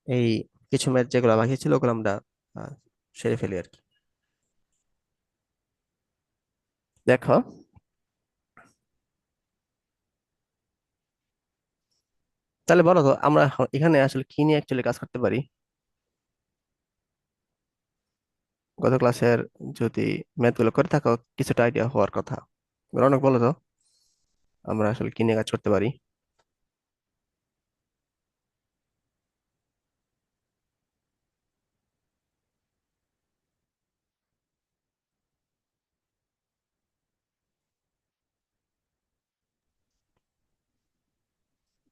এই কিছু ম্যাচ যেগুলো বাকি ছিল ওগুলো আমরা আহ, সেরে ফেলি আর কি। দেখো, তাহলে বলো তো আমরা এখানে আসলে কি নিয়ে অ্যাকচুয়ালি কাজ করতে পারি। গত ক্লাসের যদি ম্যাথ গুলো করে থাকো, কিছুটা আইডিয়া হওয়ার কথা। রনক, বলো তো আমরা আসলে কি নিয়ে কাজ করতে পারি।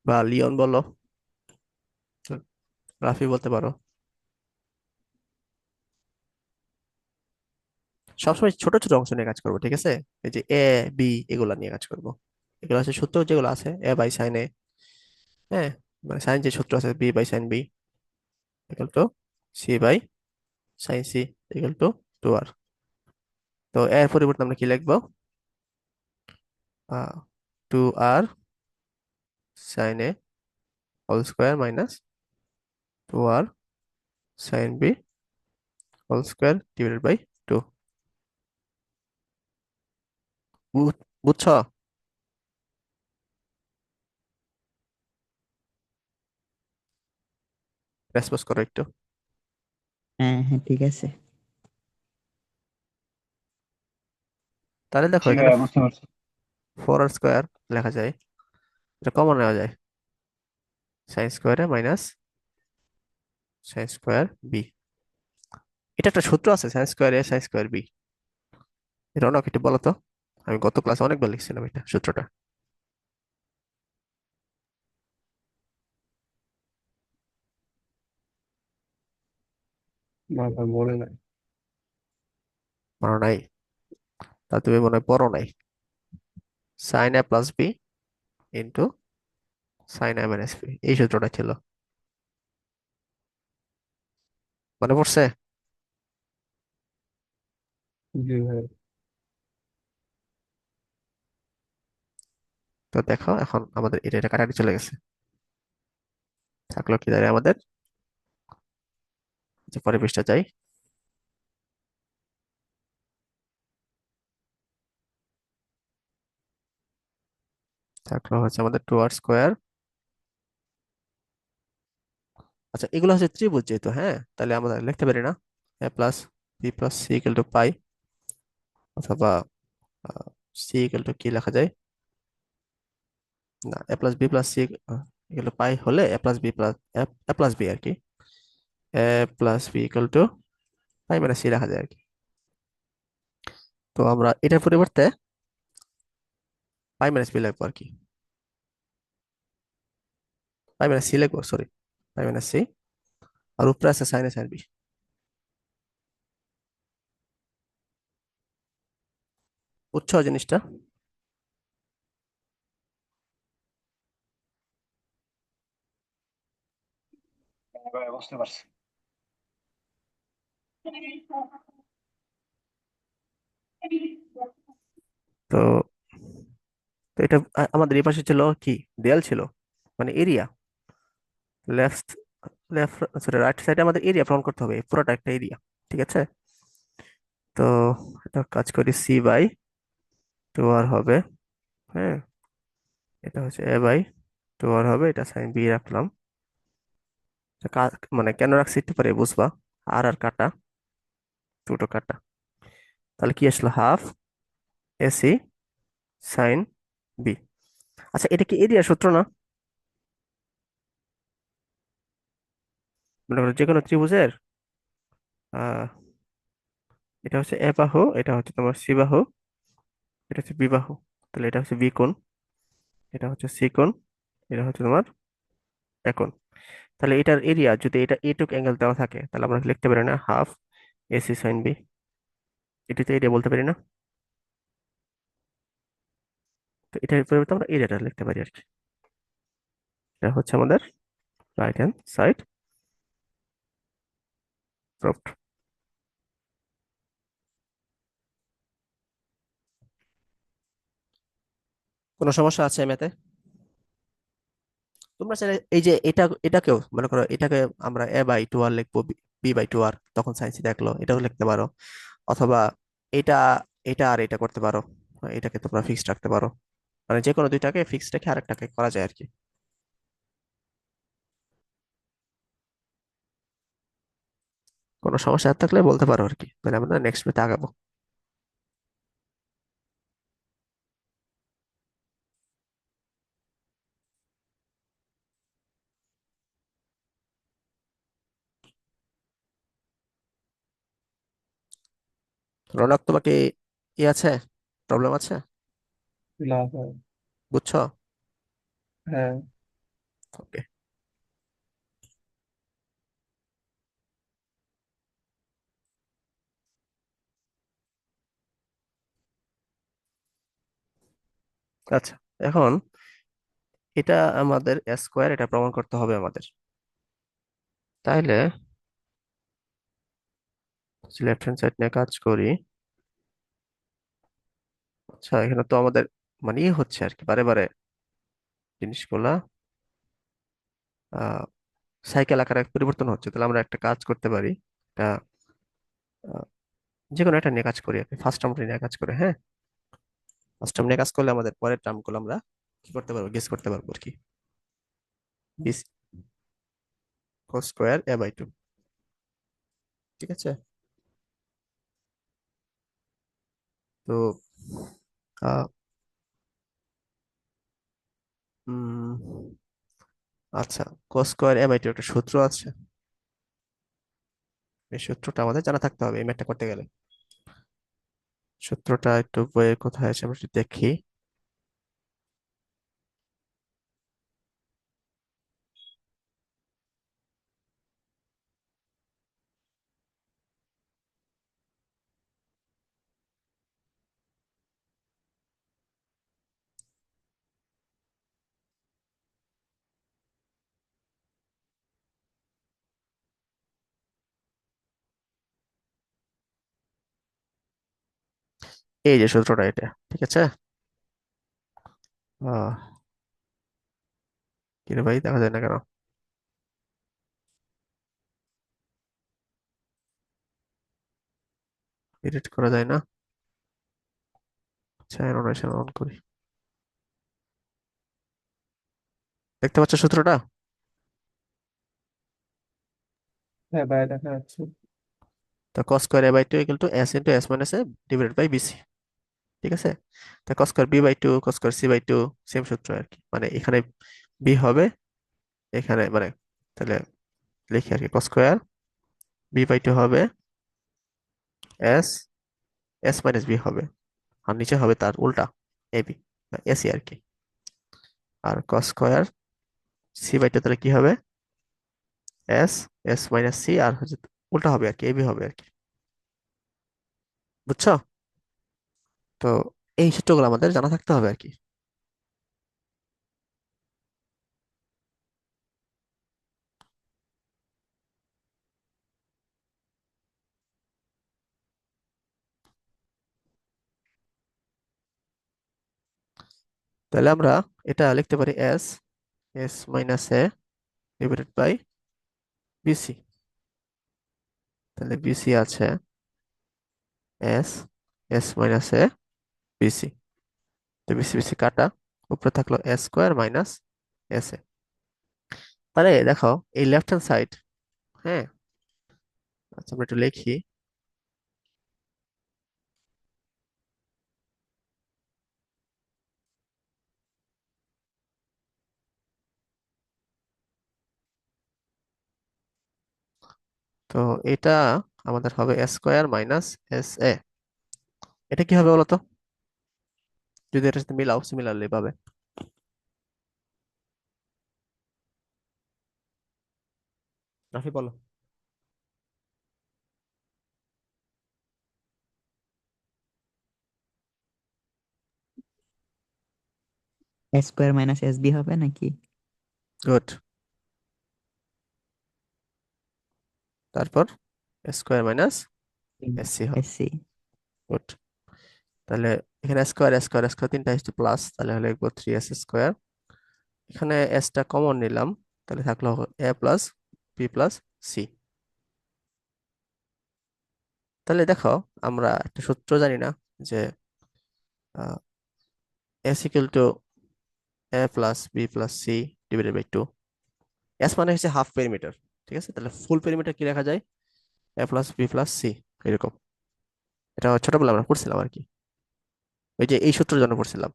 বা লিওন বলো, রাফি বলতে পারো। সবসময় ছোট ছোট অংশ নিয়ে কাজ করবো, ঠিক আছে? এই যে এ, বি, এগুলা নিয়ে কাজ করবো। এগুলো আছে সূত্র যেগুলো আছে, এ বাই সাইন এ, হ্যাঁ, মানে সাইন যে সূত্র আছে, B by sine B equal to C by sine C equal to 2r। তো এর পরিবর্তে আমরা কি লিখবো? 2r sine A whole square minus 2r sine B whole square divided by 2। বুঝছো? রেসপন্স করো একটু। হ্যাঁ হ্যাঁ, ঠিক আছে। তাহলে দেখো জি এখানে ভাইয়া, বুঝতে পারছি। 4r স্কোয়ার লেখা যায়, এটা কমন নেওয়া যায়, সাইন স্কোয়ারে মাইনাস সাইন স্কোয়ার বি। এটা একটা সূত্র আছে, সাইন স্কোয়ার এ সাইন স্কোয়ার বি। এটা অনেক, একটু বলো তো। আমি গত ক্লাসে অনেকবার লিখছিলাম এটা সূত্রটা। না ভাই, বলে নাই। মনে নাই? তা তুমি মনে হয় পড়ো নাই। সাইন এ প্লাস বি ইন্টু সাইন এ মাইনাস বি, এই সূত্রটা ছিল। মনে পড়ছে? জি ভাই। তো দেখো এখন আমাদের এটা এটা কাটাকাটি চলে গেছে। থাকলো কি দাঁড়িয়ে আমাদের, যে পরের পৃষ্ঠা যাই। থাকলো হচ্ছে আমাদের 2r স্কোয়ার। আচ্ছা, এগুলো হচ্ছে ত্রিভুজ যেহেতু, হ্যাঁ, তাহলে আমরা লিখতে পারি না A plus B plus C equal to pi, অথবা সি ইকুয়াল টু কি লেখা যায়? না, A plus B plus C equal to pi হলে A plus B plus A plus B আর কি, A plus B equal to pi মানে C লেখা যায় আর কি। তো আমরা এটার পরিবর্তে পাই মাইনাস বি লিখবো আর কি, পাই মাইনাস সি লিখবো, সরি, পাই মাইনাস সি। আর উপরে আছে সাইন এ সাইন বি। বুঝছো জিনিসটা? হ্যাঁ ভাইয়া, বুঝতে পারছি। তো তো এটা আমাদের এই পাশে ছিল কি, দেয়াল ছিল, মানে area. Left left sorry right সাইডে আমাদের এরিয়া প্রমাণ করতে হবে, এই পুরোটা একটা এরিয়া, ঠিক আছে? তো এটা কাজ করি, সি বাই 2r হবে, হ্যাঁ, এটা হচ্ছে এ বাই 2r হবে, এটা সাইন বি রাখলাম। এটা মানে কেন রাখছি একটু পরে বুঝবা। আর আর কাটা, দুটো কাটা, তাহলে কি আসলো, হাফ এসি সাইন বি। আচ্ছা, এটা কি এরিয়া সূত্র না? মনে করো যে কোনো ত্রিভুজের আহ এটা হচ্ছে এ বাহু, এটা হচ্ছে তোমার সি বাহু, এটা হচ্ছে বি বাহু, তাহলে এটা হচ্ছে বি কোণ, এটা হচ্ছে সি কোণ, এটা হচ্ছে তোমার এ কোণ। তাহলে এটার এরিয়া যদি এটা এটুক অ্যাঙ্গেল দেওয়া থাকে, তাহলে আমরা লিখতে পারি না হাফ এসি সাইন বি? এটিতে এরিয়া বলতে পারি না? তো এটার পরিবর্তে আমরা এরিয়াটা লিখতে পারি আর কি। এটা হচ্ছে আমাদের রাইট হ্যান্ড সাইড প্রুফড। কোনো সমস্যা আছে ম্যাথে? তোমরা চাইলে এই যে এটাকেও মনে করো, এটাকে আমরা a/2r লিখবো, b/2r, তখন সাইন থিটা লিখলো, এটাও লিখতে পারো। অথবা এটা এটা আর এটা করতে পারো, এটাকে তোমরা ফিক্সড রাখতে পারো। মানে যে কোনো দুইটাকে ফিক্সড রেখে আরেকটাকে করা যায় আর কি। কোনো সমস্যা না থাকলে বলতে পারো আর কি, তাহলে আমরা নেক্সট পেতে আগাবো। রৌনক, তোমাকে ই আছে, প্রবলেম আছে, লাভ হয়। বুঝছো? হ্যাঁ। ওকে। আচ্ছা, এখন এটা আমাদের স্কোয়ার, এটা প্রমাণ করতে হবে আমাদের। তাইলে লেফট হ্যান্ড সাইড নিয়ে কাজ করি। আচ্ছা, এখানে তো আমাদের মানে ইয়ে হচ্ছে আর কি, বারে বারে জিনিসগুলা আহ সাইকেল আকারে পরিবর্তন হচ্ছে। তাহলে আমরা একটা কাজ করতে পারি, এটা আহ, যে কোনো একটা নিয়ে কাজ করি আর কি, ফার্স্ট টার্মটা নিয়ে কাজ করে। হ্যাঁ, ফার্স্ট টার্ম নিয়ে কাজ করলে আমাদের পরের টার্মগুলো আমরা কি করতে পারবো, গেস করতে পারবো আর কি। বি cos স্কোয়ার a/2, ঠিক আছে। তো আহ, উম, আচ্ছা, cos স্কোয়ার a/2 একটা সূত্র আছে। এই সূত্রটা আমাদের জানা থাকতে হবে এই ম্যাথটা করতে গেলে। সূত্রটা একটু বইয়ে কোথায় আছে আমরা একটু দেখি। এই যে সূত্রটা, এটা ঠিক আছে। আহ কি রে ভাই, দেখা যায় না কেন? এডিট করা যায় না? আচ্ছা, অ্যানোটেশন অন করি। দেখতে পাচ্ছ সূত্রটা? হ্যাঁ ভাই, দেখা যাচ্ছে। তো cos square a/2 equal to s into s minus a divided by BC, ঠিক আছে। তো cos square b/2, cos square c/2, same সূত্র আর কি। মানে এখানে বি হবে, এখানে মানে, তাহলে লিখি আর কি, cos স্কোয়ার b/2 হবে s, s মাইনাস বি হবে, আর নিচে হবে তার উল্টা, এবি, এসি আর কি। আর cos স্কোয়ার c/2 তাহলে কি হবে, এস, এস মাইনাস সি, আর হচ্ছে উল্টা হবে আর কি, এবি হবে আর কি। বুঝছো? তো এই সূত্রগুলো আমাদের জানা থাকতে হবে আর কি। তাহলে আমরা এটা লিখতে পারি S, S minus A divided by BC. তাহলে বিসি আছে S, S minus A, BC. তো বিসি বিসি কাটা, উপরে থাকলো S square minus S A. তাহলে দেখো, এই লেফট হ্যান্ড সাইড, হ্যাঁ, আচ্ছা আমরা একটু লিখি। তো এটা আমাদের হবে এস স্কোয়ার মাইনাস এস এ। এটা কি হবে বলো তো, যদি এটার সাথে মিলাও, সিমিলারলি পাবে। রাফি বলো। S square minus S B হবে নাকি? গুড। তারপর স্কোয়ার মাইনাস এসসি হবে। S C. গুড। তাহলে এখানে স্কোয়ার স্কোয়ার স্কোয়ার তিনটা আসছে প্লাস, তাহলে হলে লিখবো 3s স্কোয়ার এখানে এসটা কমন নিলাম, তাহলে থাকলো A plus B plus C. তাহলে দেখো, আমরা একটা সূত্র জানি না, যে S equal to A plus B plus C divided by 2। এস মানে হচ্ছে হাফ পেরিমিটার, ঠিক আছে? তাহলে ফুল পেরিমিটার কি লেখা যায়? এ প্লাস বি প্লাস সি, এরকম। এটা ছোটবেলা আমরা পড়ছিলাম আর কি, ওই যে এই সূত্রের জন্য পড়ছিলাম।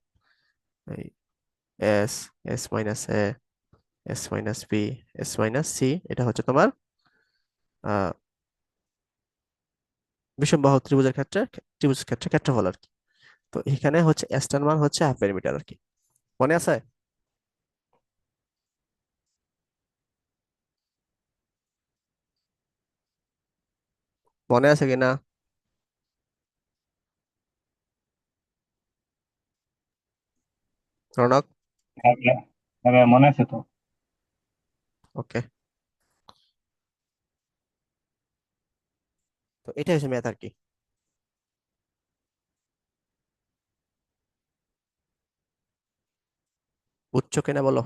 এই S, S minus A, S minus B, S minus C, এটা হচ্ছে তোমার আহ বিষমবাহু ত্রিভুজের ক্ষেত্রে, ত্রিভুজের ক্ষেত্রে ক্ষেত্রফল আর কি। তো এখানে হচ্ছে এসটার মান হচ্ছে হাফ পেরিমিটার আর কি। মনে আছে? মনে আছে কিনা? রনক? হ্যাঁ ভাইয়া, হ্যাঁ ভাইয়া, মনে আছে তো। ওকে। তো এটাই হচ্ছে ম্যাথ আর কি। বুঝছো কিনা বলো?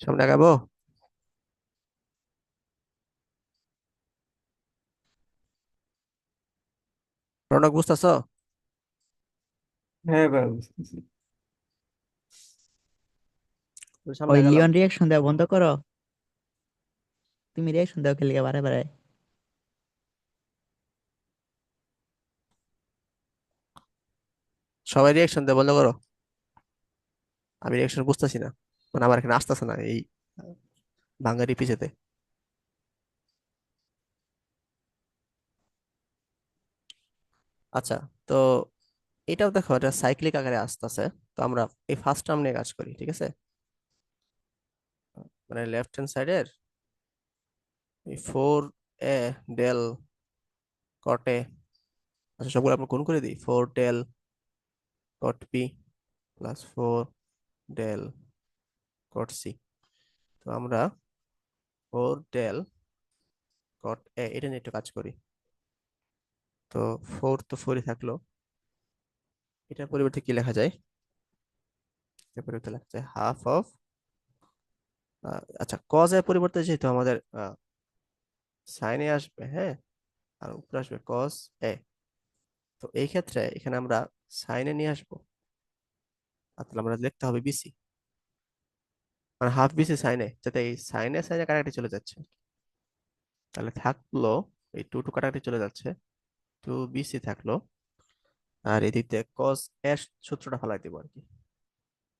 সামনে আগাবো? রনক বুঝতেছো? হ্যাঁ ভাই, বুঝতেছি। সামনে ওই আগালাম। লিওন রিয়াকশন দেওয়া বন্ধ করো। তুমি রিয়াকশন দাও খেলে বারে বারে। সবাই রিয়াকশন দেওয়া বন্ধ করো। আমি রিয়াকশন বুঝতেছি না, মানে আমার এখানে আসতেছে না এই বাঙালি পিছেতে। আচ্ছা, তো এটাও দেখো, এটা সাইক্লিক আকারে আসতেছে। তো আমরা এই ফার্স্ট টার্ম নিয়ে কাজ করি, ঠিক আছে? মানে লেফট হ্যান্ড সাইডের এই 4 এ ডেল কটে, আচ্ছা সবগুলো আমরা গুণ করে দিই। 4 del cot P plus 4 del cot C. তো আমরা 4 ডেল কট এ এটা নিয়ে একটু কাজ করি। তো 4 তো 4ই থাকলো, এটার পরিবর্তে কি লেখা যায়? এর পরিবর্তে লেখা যায় হাফ অফ, আচ্ছা কজ এর পরিবর্তে যেহেতু আমাদের সাইনে আসবে, হ্যাঁ, আর উপরে আসবে কস এ, তো এই ক্ষেত্রে এখানে আমরা সাইনে নিয়ে আসবো, আর তাহলে আমরা লিখতে হবে বিসি, মানে হাফ বিসি সাইনে, যাতে এই সাইনে সাইনে কাটাকাটি চলে যাচ্ছে। তাহলে থাকলো এই টু টু কাটাকাটি চলে যাচ্ছে, টু বিসি থাকলো। আর এদিক দিয়ে কস এর সূত্রটা ফেলাই দিব আর কি।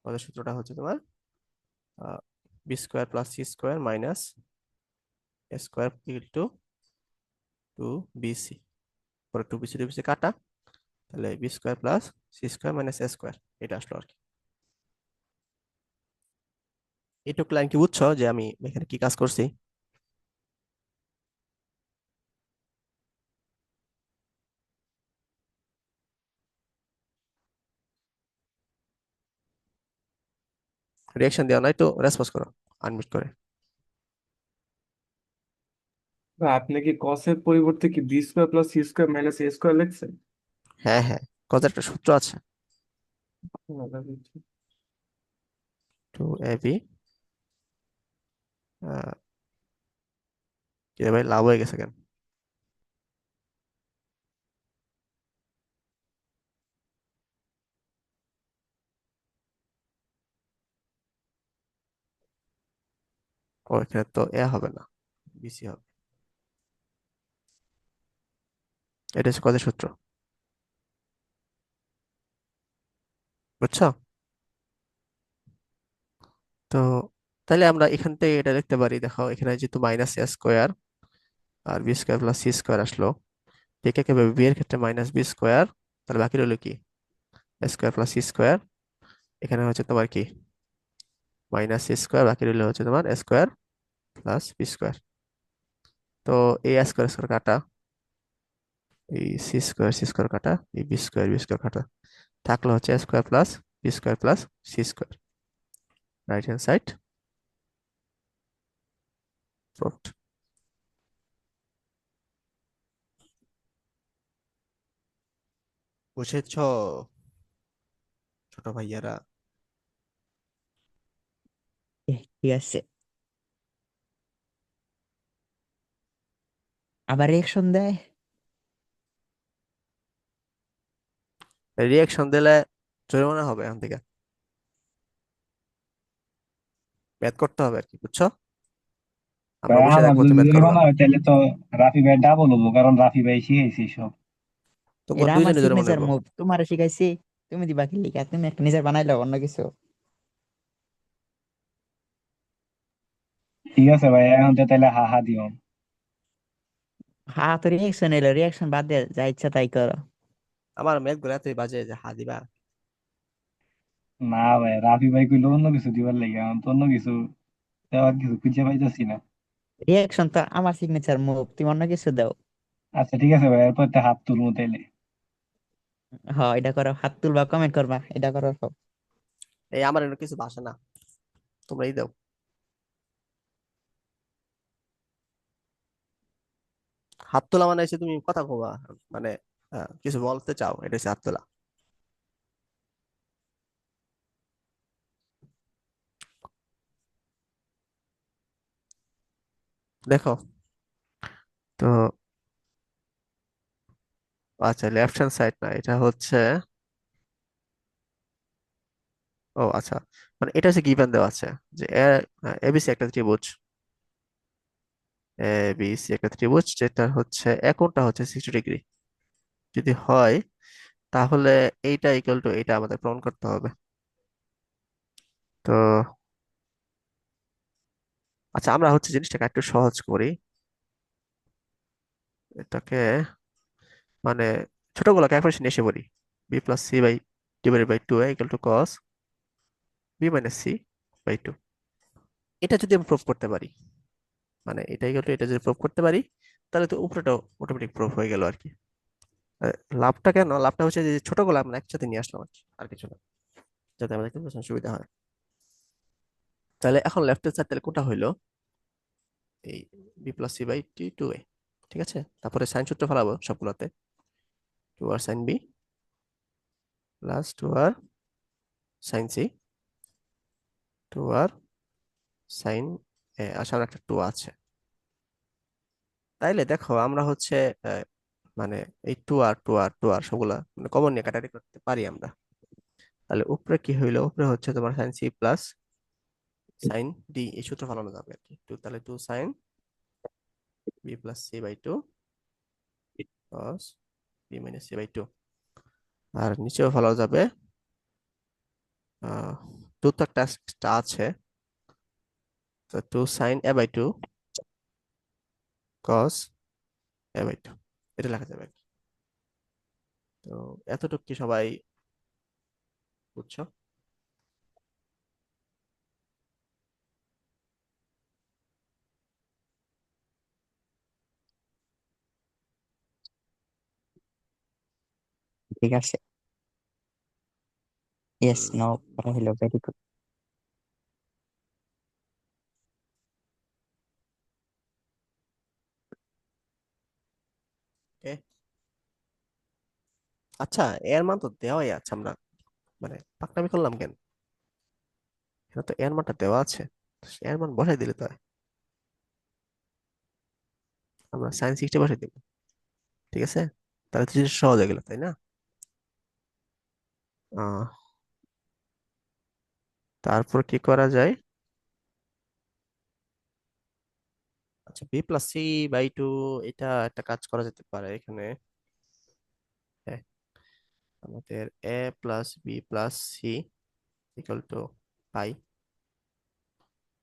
কস এর সূত্রটা হচ্ছে তোমার B square plus C square minus A square equal to two BC. পরে টু বিসি কাটা, তাহলে B square plus C square minus A square, এটা আসলো আর কি। এইটুকু লাইন কি বুঝছো যে আমি এখানে কি কাজ করছি? রিয়াকশন দেওয়া নাই তো রেসপন্স করো আনমিউট করে। ভাই, আপনি কি কসের পরিবর্তে কি B square plus C square minus A square লিখছেন? হ্যাঁ হ্যাঁ, কত একটা সূত্র আছে, হ্যাঁ, ভাই, বুঝছি। 2ab। কি রে ভাই, লাভ হয়ে গেছে কেন? ও এখানে তো এ হবে না, বিসি হবে। এটা হচ্ছে কত সূত্র, বুঝছো? তো তাহলে আমরা এখান থেকে এটা দেখতে পারি, দেখো এখানে যেহেতু মাইনাস এ স্কোয়ার আর B square plus C square আসলো, ঠিক একইভাবে বি এর ক্ষেত্রে মাইনাস বি স্কোয়ার, তাহলে বাকি রইলো কি? এ স্কোয়ার প্লাস সি স্কোয়ার। এখানে হচ্ছে তোমার কি মাইনাস সি স্কোয়ার, বাকি রইলো হচ্ছে তোমার এ স্কোয়ার প্লাস বি স্কোয়ার। তো এই স্কোয়ার স্কোয়ার কাটা, এই সি স্কোয়ার কাটা, এই বি স্কোয়ার কাটা, থাকলো হচ্ছে square plus B square plus C square, right hand side proofed. বুঝেছ ছোট ভাইয়ারা? ঠিক আছে, আবার রিয়েকশন দেয়। রিয়াকশন দিলে জরিমানা হবে এখান থেকে, ম্যাথ করতে হবে আর কি, বুঝছো? আমরা ভাই বসে আমার দেখবো যদি তুমি ম্যাথ করবা। জরিমানা হয় তাহলে তো রাফি ভাই ডাবল হবো, কারণ রাফি ভাই শিখাইছে সব। তোমার এটা আমার দুইজনে জরিমানা সিগনেচার নেবো। মুভ, তোমার শিখাইছি। তুমি দিবা কি লিখা? তুমি একটা নিজের বানাইলো অন্য কিছু। ঠিক আছে ভাই, এখন তো তাহলে হা হা দিও। হ্যাঁ, তো রিয়েকশন এলো, রিয়েকশন বাদ দিয়ে যা ইচ্ছা তাই করো। আমার ম্যাথ গুলো এতই বাজে যে হা দিবা। না ভাই, রাফি ভাই কইলো অন্য কিছু দিবার লাগে, এখন তো অন্য কিছু দেওয়ার কিছু খুঁজে পাইতেছি না। রিয়েকশন তো আমার সিগনেচার মুভ, তুমি অন্য কিছু দাও। আচ্ছা ঠিক আছে ভাই, এরপর তো হাত তুলবো তাইলে। হ্যাঁ, এটা করো, হাত তুলবা, কমেন্ট করবা, এটা করো সব। এই আমার এর কিছু ভাষা না, তোমরাই দাও। হাত তোলা মানে হচ্ছে তুমি কথা কবা, মানে কিছু বলতে চাও, এটা হচ্ছে হাত তোলা। দেখো তো, আচ্ছা লেফট হ্যান্ড সাইড না, এটা হচ্ছে, ও আচ্ছা, মানে এটা হচ্ছে গিভেন দেওয়া আছে যে এবিসি একটা ত্রিভুজ, এবিসি একটা ত্রিভুজ যেটা হচ্ছে একোণটা হচ্ছে 60 ডিগ্রি যদি হয়, তাহলে এইটা ইকুয়াল টু এইটা আমাদের প্রমাণ করতে হবে। তো আচ্ছা, আমরা হচ্ছে জিনিসটাকে একটু সহজ করি, এটাকে মানে ছোটগুলোকে একপাশে নিয়ে এসে বলি, B plus C by divided by two equal to cos B minus C by two. এটা যদি আমি প্রুফ করতে পারি, মানে এটা ইকুয়াল টু এটা যদি প্রুফ করতে পারি, তাহলে তো উপরেটাও অটোমেটিক প্রুফ হয়ে গেল আর কি। লাভটা কেন? লাভটা হচ্ছে যে ছোটগুলো আমরা একসাথে নিয়ে আসলাম আর কি, আর কিছু না, যাতে আমাদের একটু বোঝার সুবিধা হয়। তাহলে এখন লেফট হ্যান্ড সাইড তাহলে কোনটা হইলো? এই বি প্লাস সি বাই টি টু এ, ঠিক আছে। তারপরে সাইন সূত্র ফেলাবো সবগুলোতে, two R sine B plus two R sine C, two R sine A, আসার একটা টু আছে। তাইলে দেখো আমরা হচ্ছে আহ, মানে এই টু আর সবগুলা মানে কমন নিয়ে কাটাকাটি করতে পারি আমরা। তাহলে উপরে কি হইলো? উপরে হচ্ছে তোমার sine C plus sine D, এই সূত্র ফলানো যাবে আর কি। টু, তাহলে two sine B plus C by two cos B minus C by two. আর নিচেও ফলানো যাবে, আহ টু তো একটা extra আছে, তো two sine A by two cos A by two, এটা লেখা যাবে আর কি। তো এতটুকু কি সবাই বুঝছো? ঠিক আছে, ইয়েস, হুম, নো করা হলো, ভেরি গুড। এ, আচ্ছা এর মান তো দেওয়াই আছে, আমরা মানে পাকনামি করলাম কেন? এটা তো এর মানটা দেওয়া আছে, তো এর মান বসাই দিলে তো হয়। আমরা সাইন 60 বসাই দিব, ঠিক আছে। তাহলে তো জিনিস সহজ হয়ে গেল, তাই না? আহ তারপর কি করা যায়? আচ্ছা B plus C by two, এটা একটা কাজ করা যেতে পারে এখানে। হ্যাঁ, আমাদের A plus B plus C equal to pi.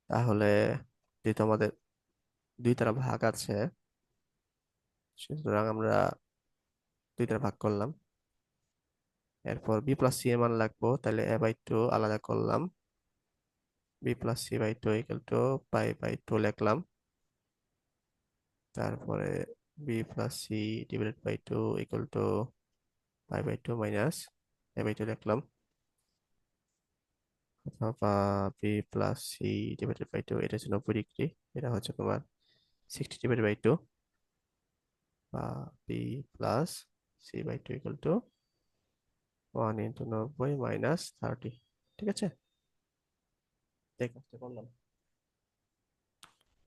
তাহলে যেহেতু আমাদের দুই তারা ভাগ আছে, সুতরাং আমরা দুই তারা ভাগ করলাম। এরপর বি প্লাস সি এর মান লাগবো, তাহলে এ বাই টু আলাদা করলাম, B plus C by two equal to pi by two লিখলাম। তারপরে B plus C divided by two equal to pi by two minus A by two লিখলাম। অথবা B plus C divided by two, এটা হচ্ছে 90 degree, এটা হচ্ছে তোমার 60 divided by 2, বা B plus C by two equal to 1 × 90 - 30। ঠিক আছে, দেখ কাজটা করলাম।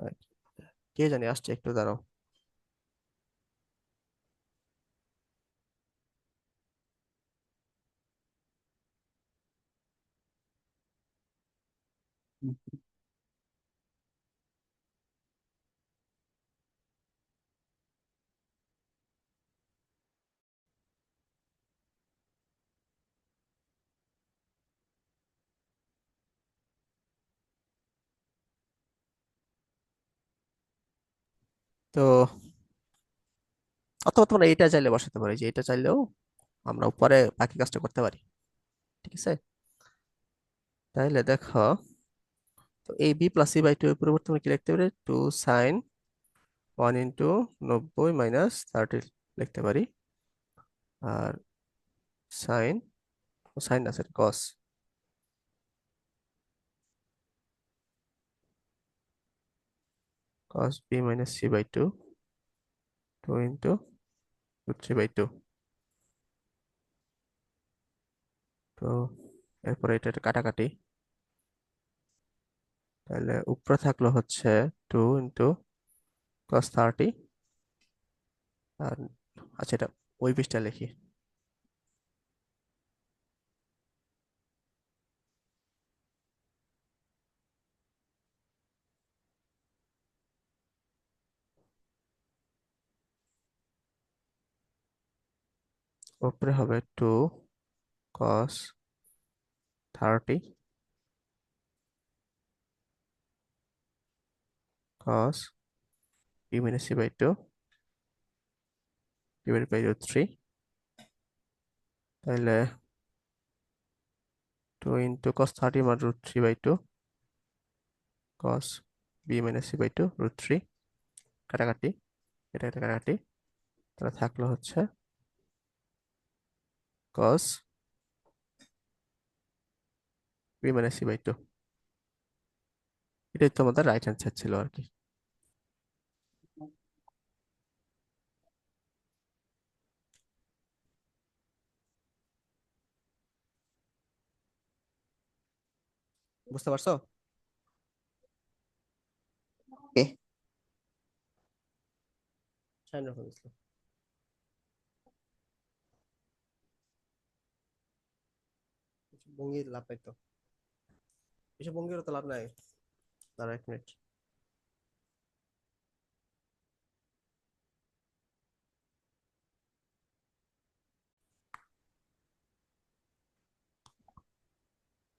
আর কে জানি আসছে, একটু দাঁড়াও। তো অথবা তোমরা এটা চাইলে বসাতে পারি, যে এটা চাইলেও আমরা উপরে বাকি কাজটা করতে পারি। ঠিক আছে, তাহলে দেখো, তো এই B plus C by two এর পরিবর্তে আমরা কি লিখতে পারি, 2sin 1 × 90 - 30 লিখতে পারি। আর সাইন, সাইন আছে কস, cos b minus c by 2, 2 into root 3 by 2। তো এরপরে এটা একটা কাটাকাটি, তাহলে উপরে থাকলো হচ্ছে 2 into cos 30। আর আচ্ছা, এটা ওই পৃষ্ঠা লিখি। উপরে হবে 2 cos 30 cos b minus c by 2 divided by root 3। তাহলে 2 into cos 30 মানে root 3 by 2 cos b minus c by 2 root 3, কাটাকাটি, এটা একটা কাটাকাটি, তাহলে থাকলো হচ্ছে cos b minus c by 2। এটাই তো আমাদের রাইট অ্যান্সার ছিল আর কি। বুঝতে পারছো? ওকে। সাইন রাখুন ইসলাম। এসব ভঙ্গি লাভ নাই তো, এসব ভঙ্গির তো লাভ নাই। দাঁড়া 1 মিনিট।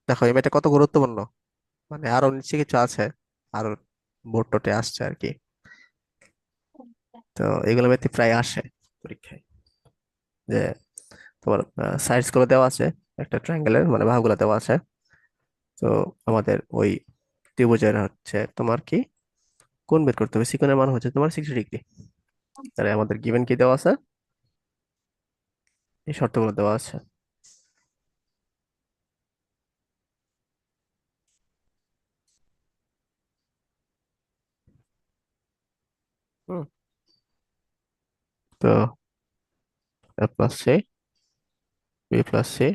দেখো এই ম্যাথটা কত গুরুত্বপূর্ণ, মানে আরো নিচে কিছু আছে, আরো বোর্ড টোটে আসছে আর কি। তো এগুলো ম্যাথ প্রায় আসে পরীক্ষায়, যে তোমার সাইডস গুলো দেওয়া আছে, একটা ট্রায়াঙ্গেলের মানে বাহুগুলো দেওয়া আছে। তো আমাদের ওই ত্রিভুজের হচ্ছে তোমার কি কোণ বের করতে হবে, সিকোণের মান হচ্ছে তোমার 60 ডিগ্রি। তাহলে আমাদের গিভেন কি দেওয়া আছে, এই শর্তগুলো দেওয়া আছে। হুম, তো a plus C, B plus C,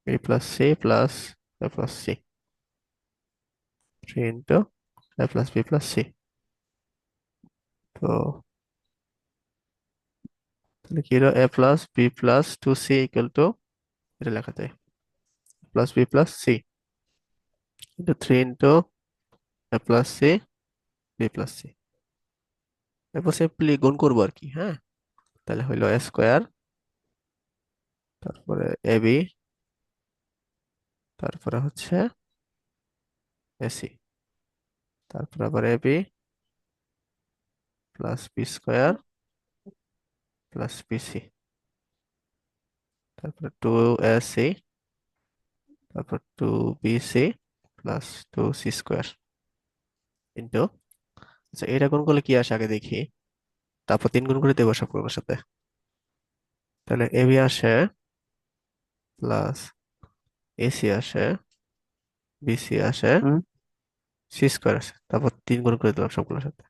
B plus C plus a plus C, 3 into a plus B plus C. তো তাহলে কি হলো, a plus B plus 2c equal to, এটা লেখা যায় plus B plus C into 3 into a plus C B plus C. এরপর simply গুণ করবো আর কি। হ্যাঁ, তাহলে হইলো এ স্কোয়ার, তারপরে এ বি, তারপরে হচ্ছে এসি, তারপরে আবার A B plus B square plus BC, তারপরে 2ac, তারপর 2bc plus 2c square into, আচ্ছা এটা গুণ করলে কি আসে আগে দেখি, তারপর 3 গুণ করে দেবো সবগুলোর সাথে। তাহলে এবি আসে প্লাস এসি আসে বিসি আসে, হুম। সি স্কোয়ার আসে, তারপর 3 গুণ করে দিলাম সবগুলোর সাথে।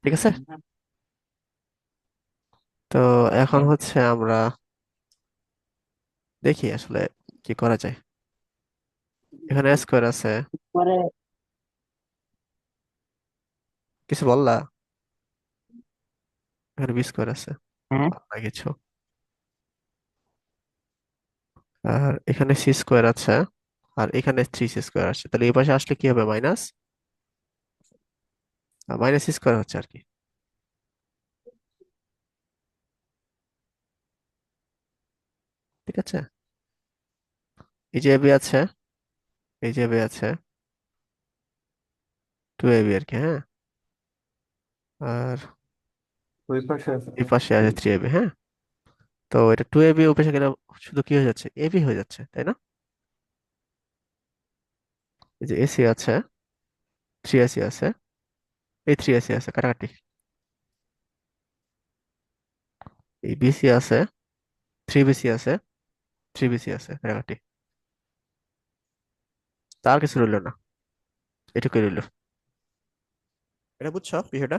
ঠিক আছে। তো এখন হচ্ছে আমরা দেখি আসলে কি করা যায়। এখানে স্কোয়ার আছে, পরে কিছু বললা? এখানে বি স্কোয়ার আছে, হ্যাঁ, আর না কিছু। আর এখানে সি স্কোয়ার আছে, আর এখানে 3 সি স্কোয়ার আছে, তাহলে এই পাশে আসলে কি হবে? মাইনাস, মাইনাস সি স্কোয়ার হচ্ছে আর কি। ঠিক আছে। এই যে এবি আছে, এই যে এবি আছে, 2ab আর কি, হ্যাঁ। আর ওই পাশে আছে এই পাশে আছে 3ab, হ্যাঁ। তো এটা 2ab ওই পাশে গেলে শুধু কি হয়ে যাচ্ছে? এবি হয়ে যাচ্ছে, তাই না? এই যে এসি আছে, 3ac আছে, এই 3ac আছে, কাটাকাটি। এই বিসি আছে, 3bc আছে, 3bc আছে, কাটাকাটি। তার কিছু রইলো না, এটুকুই রইলো। এটা বুঝছো বিষয়টা?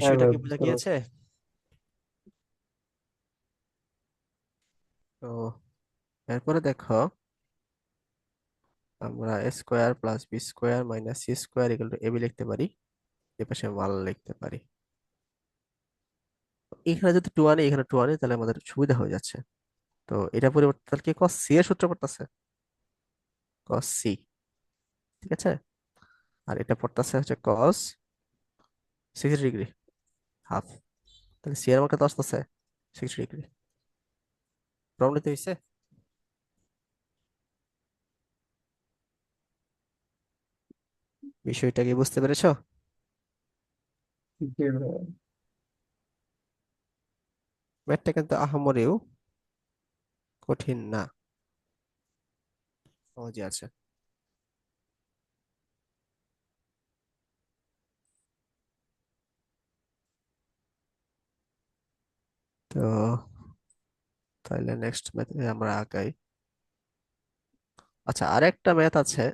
হ্যাঁ বিষয়টা ভাই কি বোঝা বুঝতে পারছি। গিয়েছে? তো এরপরে দেখো, আমরা A square plus B square minus C square equal to AB লিখতে পারি, এ পাশে ওয়ান লিখতে পারি। এখানে যদি টু আনি, এখানে টু আনি, তাহলে আমাদের সুবিধা হয়ে যাচ্ছে। তো এটা পরিবর্তে তাহলে কি কস সি এর সূত্র পড়তেছে, কস সি। ঠিক আছে। আর এটা পড়তেছে হচ্ছে কস 60 ডিগ্রি, হাফ। তাহলে সি এর মান কত আসতেছে? 60 ডিগ্রি। প্রমাণিত হয়েছে। বিষয়টা কি বুঝতে পেরেছো? জি ভাই। ম্যাথটা কিন্তু আহামরিও কঠিন না, সহজে আছে। তো তাহলে নেক্সট ম্যাথে আমরা আগাই। আচ্ছা, আরেকটা ম্যাথ আছে,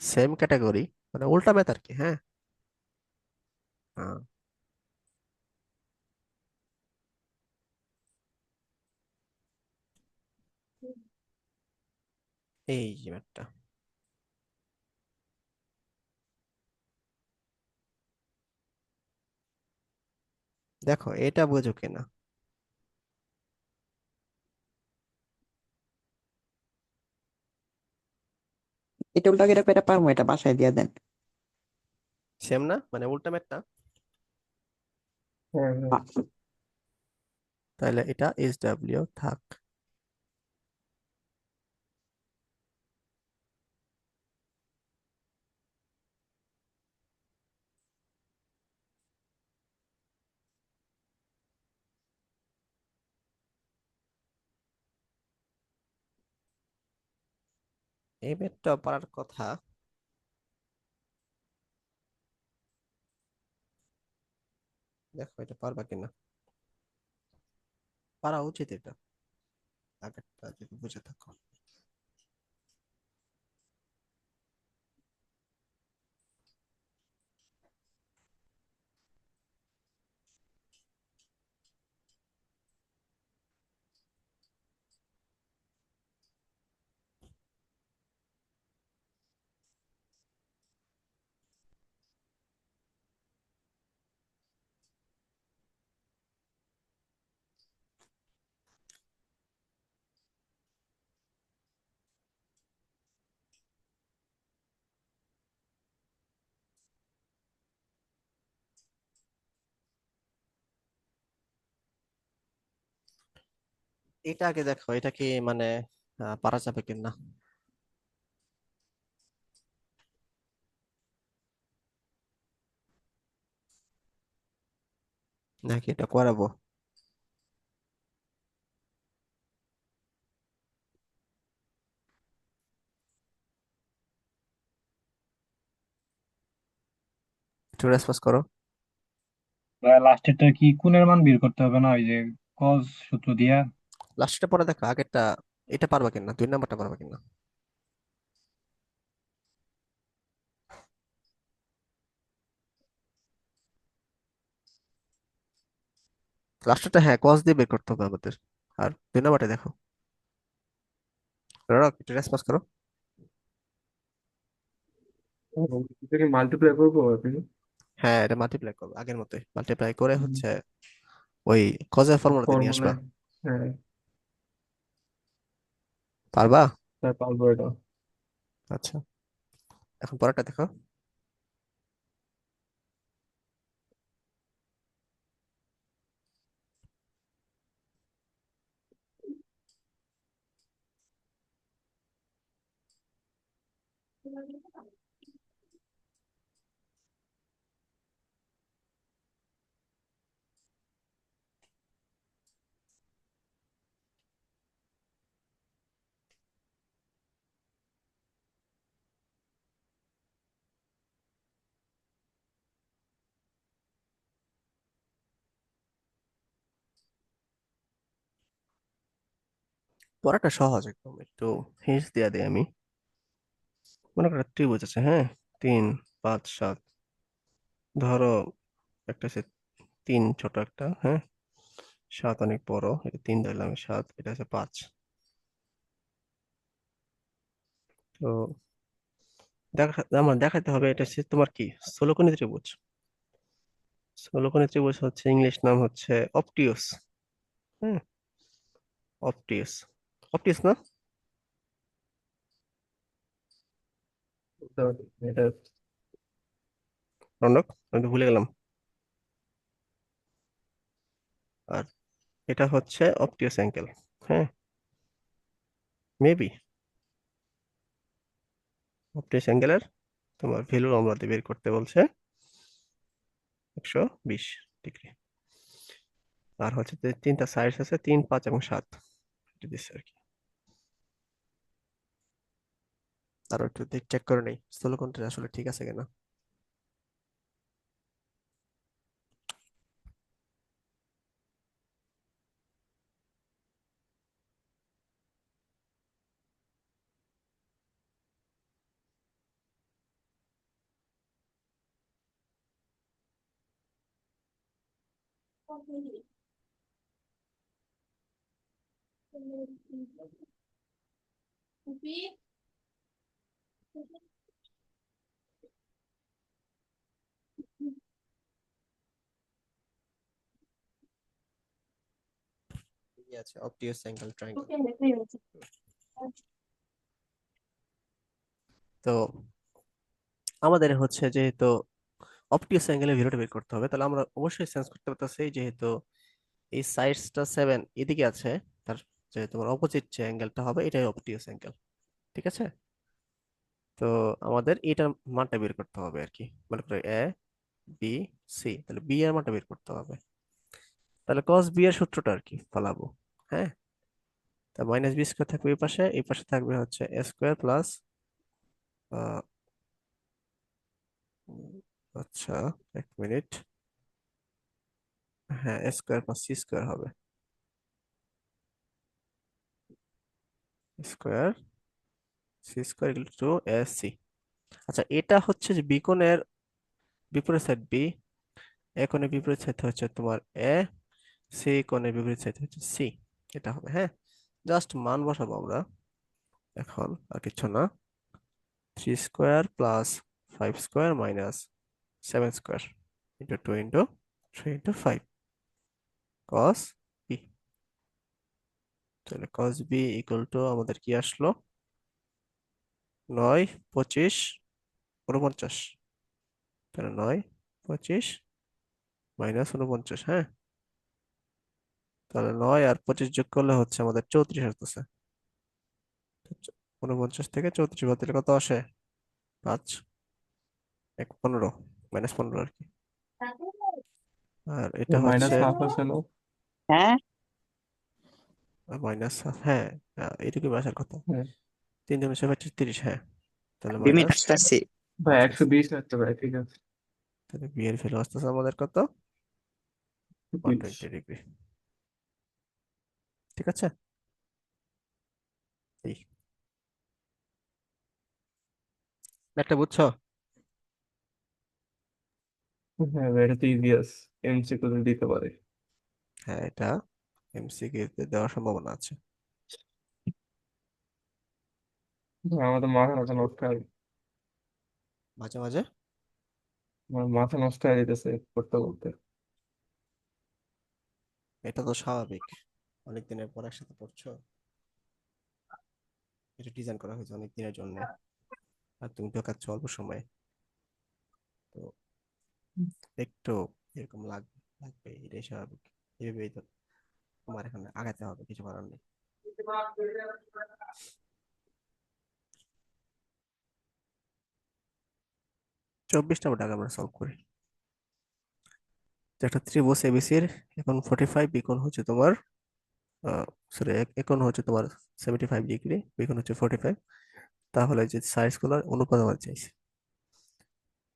সেম ক্যাটাগরি, মানে উল্টা ম্যাথ আর কি, হ্যাঁ। হ্যাঁ, এই যে ম্যাথটা, দেখো এটা বোঝো কিনা। এটা উল্টা করে পেরে পারবো, এটা বাসায় দিয়ে দেন। সেম না, মানে উল্টা ম্যাথটা। হ্যাঁ হ্যাঁ। তাহলে এটা এস ডাব্লিউ থাক। এই ম্যাথটা পারার কথা। দেখো এটা পারবা কিনা, পারা উচিত এটা, আগেরটা যদি বুঝে থাকো। এটা আগে দেখো, এটা কি মানে পারা যাবে কিনা, নাকি এটা করাবো। একটু রেসপন্স করো। ভাই লাস্টেরটা কি কোণের মান বের করতে হবে না, ওই যে কজ সূত্র দিয়া? লাস্টটা পরে দেখো, আগেরটা এটা পারবা কিনা, 2 নাম্বারটা পারবা কিনা। লাস্টটা হ্যাঁ কস দিয়ে বের করতে হবে আমাদের। আর 2 নাম্বারটা দেখো, ধরো একটু রেসপন্স করো। এটা কি মাল্টিপ্লাই করবো আপনি? হ্যাঁ, এটা মাল্টিপ্লাই করবো আগের মতোই, মাল্টিপ্লাই করে হচ্ছে ওই কজের ফর্মুলাতে নিয়ে আসবা। ফর্মুলায়। হ্যাঁ, পারবা? তাই পারবো এটা। আচ্ছা, এখন পরেরটা দেখো। পরেরটা সহজ একদম, একটু হিন্টস দিয়ে দিই আমি। মনে করো ত্রিভুজ আছে, হ্যাঁ, 3 5 7। ধরো একটা হচ্ছে 3 ছোট একটা, হ্যাঁ, 7 অনেক বড়, এটা 3 ধরলাম, 7 এটা হচ্ছে 5। তো আমার দেখাতে হবে এটা হচ্ছে তোমার কি, ষোলকোণী ত্রিভুজ। ষোলকোণী ত্রিভুজ হচ্ছে ইংলিশ নাম হচ্ছে অপটিউস। হ্যাঁ, অপটিউস। অপটিউস না? তো এটা রনক, আমি তো ভুলে গেলাম। আর এটা হচ্ছে অপটিউস অ্যাঙ্গেল। হ্যাঁ, মেবি অপটিউস অ্যাঙ্গেলের তোমার ভ্যালু আমাদের বের করতে বলছে 120 ডিগ্রি। আর হচ্ছে যে 3টা সাইডস আছে, 3 5 এবং 7 এটা দিচ্ছে আর কি। আরো একটু চেক করে নেই স্থূলকোণটা আসলে ঠিক আছে কিনা। ঠিকই আছে, অবটিউস অ্যাঙ্গেল ট্রায়াঙ্গেল। তো আমাদের হচ্ছে যেহেতু অবটিউস অ্যাঙ্গেলের ভ্যালুটা বের করতে হবে, তাহলে আমরা অবশ্যই সেন্স করতে পারতেছি যেহেতু এই সাইডসটা 7 এদিকে আছে, তার যে তোমার অপোজিট যে অ্যাঙ্গেলটা হবে এটাই অবটিউস অ্যাঙ্গেল। ঠিক আছে, তো আমাদের এটার মানটা বের করতে হবে আর কি। মনে করো এ বি সি, তাহলে বি এর মানটা বের করতে হবে। তাহলে কস বি এর সূত্রটা আর কি ফলাবো। হ্যাঁ, তা মাইনাস বি স্কোয়ার থাকবে এই পাশে থাকবে হচ্ছে এ স্কোয়ার প্লাস, আচ্ছা, 1 মিনিট, হ্যাঁ, A square plus C square হবে, square C square equal to A C. আচ্ছা, এটা হচ্ছে যে বি কোণের বিপরীত সাইড বি, এ কোণের বিপরীত সাইড হচ্ছে তোমার এ, সি কোণের বিপরীত সাইড হচ্ছে সি। এটা হবে, হ্যাঁ, জাস্ট মান বসাবো আমরা এখন, আর কিছু না। 3 square plus 5 square minus 7 square into 2 into 3 into 5 cos B. তাহলে কস বি ইকুয়াল টু আমাদের কি আসলো, 9 25 49। তাহলে 9 25 - 49, হ্যাঁ, তাহলে 9 আর 25 যোগ করলে হচ্ছে আমাদের 34 আসতেছে। 49 থেকে 34 বাদ দিলে কত আসে? 5 1 15, -15 আর কি। আর এটা মাইনাস হচ্ছে হাফ আছে না? হ্যাঁ, মাইনাস, হ্যাঁ, এইটুকু আসার কথা। হ্যাঁ 3 × 7 = 30, হ্যাঁ, তাহলে 2 মিনিট মাইনাস আসতেছি। ভাই, আসতেছে। 120 আসতে ভাই, ঠিক আছে। তাহলে বি এর ভ্যালু আসতেছে আমাদের কত, 120 ডিগ্রি। ঠিক আছে, এই একটা বুঝছো? হ্যাঁ ভাই, এটা তো ইজিয়াস, এমসিকিউ দিতে পারে। হ্যাঁ, এটা এমসিকিউ তে দেওয়ার সম্ভাবনা আছে। আমার তো মাথা নষ্ট নষ্ট হয়ে, মাঝে মাঝে আমার মাথা নষ্ট হয়ে যেতেছে করতে করতে। এটা তো স্বাভাবিক, অনেক দিনের পর একসাথে পড়ছো, এটা ডিজাইন করা হয়েছে অনেক দিনের জন্য, আর তুমি ঢোকাচ্ছ অল্প সময়ে, তো একটু এরকম লাগবে, লাগবে, এটাই স্বাভাবিক। এভাবেই তো তোমার এখানে আগাতে হবে, কিছু করার নেই। 24 নম্বর দাগ আমরা সলভ করি। যে একটা ত্রিভুজ এবিসির এখন 45 বিকোণ হচ্ছে তোমার, সরি, এখন হচ্ছে তোমার 75 ডিগ্রি, বিকোণ হচ্ছে 45। তাহলে যে সাইজ গুলোর অনুপাত আমরা চাইছি,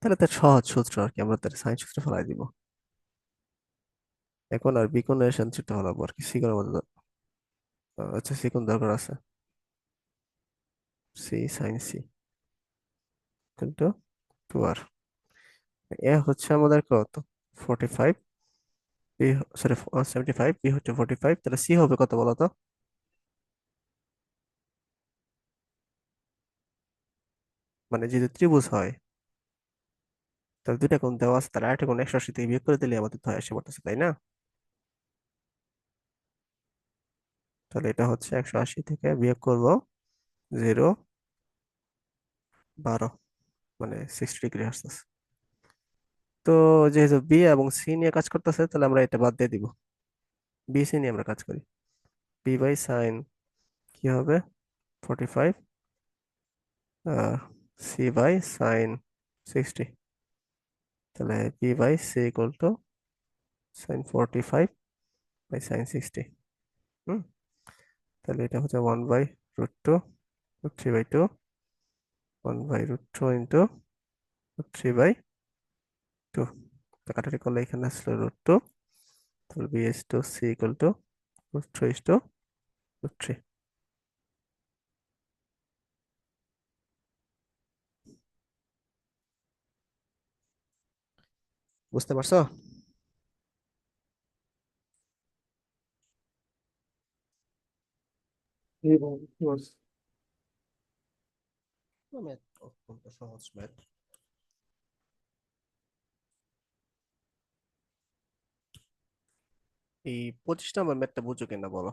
তাহলে তার সহজ সূত্র আর কি, আমরা তার সাইন সূত্র ফেলাই দিব। এখন আর বিকোণের সাইন সূত্র ফেলাবো আর কি, সিকোণের মধ্যে আচ্ছা সিকোণ দরকার আছে, সি সাইন সি কিন্তু 2r। এ হচ্ছে আমাদের কত, 45, বি, সরি 75, বি হচ্ছে 45, তাহলে সি হবে কত বলো তো? মানে যদি ত্রিভুজ হয়, তাহলে দুইটা কোণ দেওয়া আছে, তাহলে আরেকটা কোণ 180 থেকে বিয়োগ করে দিলে আমাদের তো আসে পড়তেছে, তাই না? তাহলে এটা হচ্ছে 180 থেকে বিয়োগ করব 0, 12, মানে 60 ডিগ্রি আসতেছে। তো যেহেতু বি এবং সি নিয়ে কাজ করতেছে, তাহলে আমরা এটা বাদ দিয়ে দিব, বি সি নিয়ে আমরা কাজ করি। বি বাই সাইন কি হবে, 45, আর সি বাই সাইন 60। তাহলে B by C equal to sine 45 by sine 60। হুম, তাহলে এটা হচ্ছে 1/√2, √3/2, 1/√2 ইন্টু √3/2। তো কাটাকাটি করলে এখানে আসলে √2, তাহলে B is to C equal to √3 বুঝতে পারছো? এই ভাই, কি বলছো? ম্যাথ অত্যন্ত সহজ ম্যাথ। এই 25 নম্বর ম্যাথটা বুঝো কিনা বলো?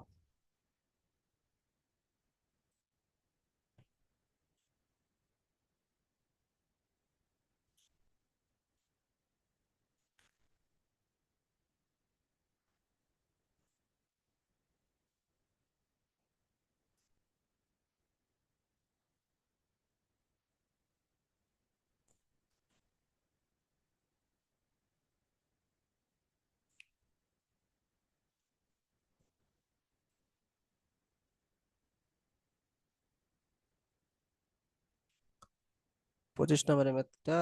পঁচিশ নম্বরের ম্যাথটা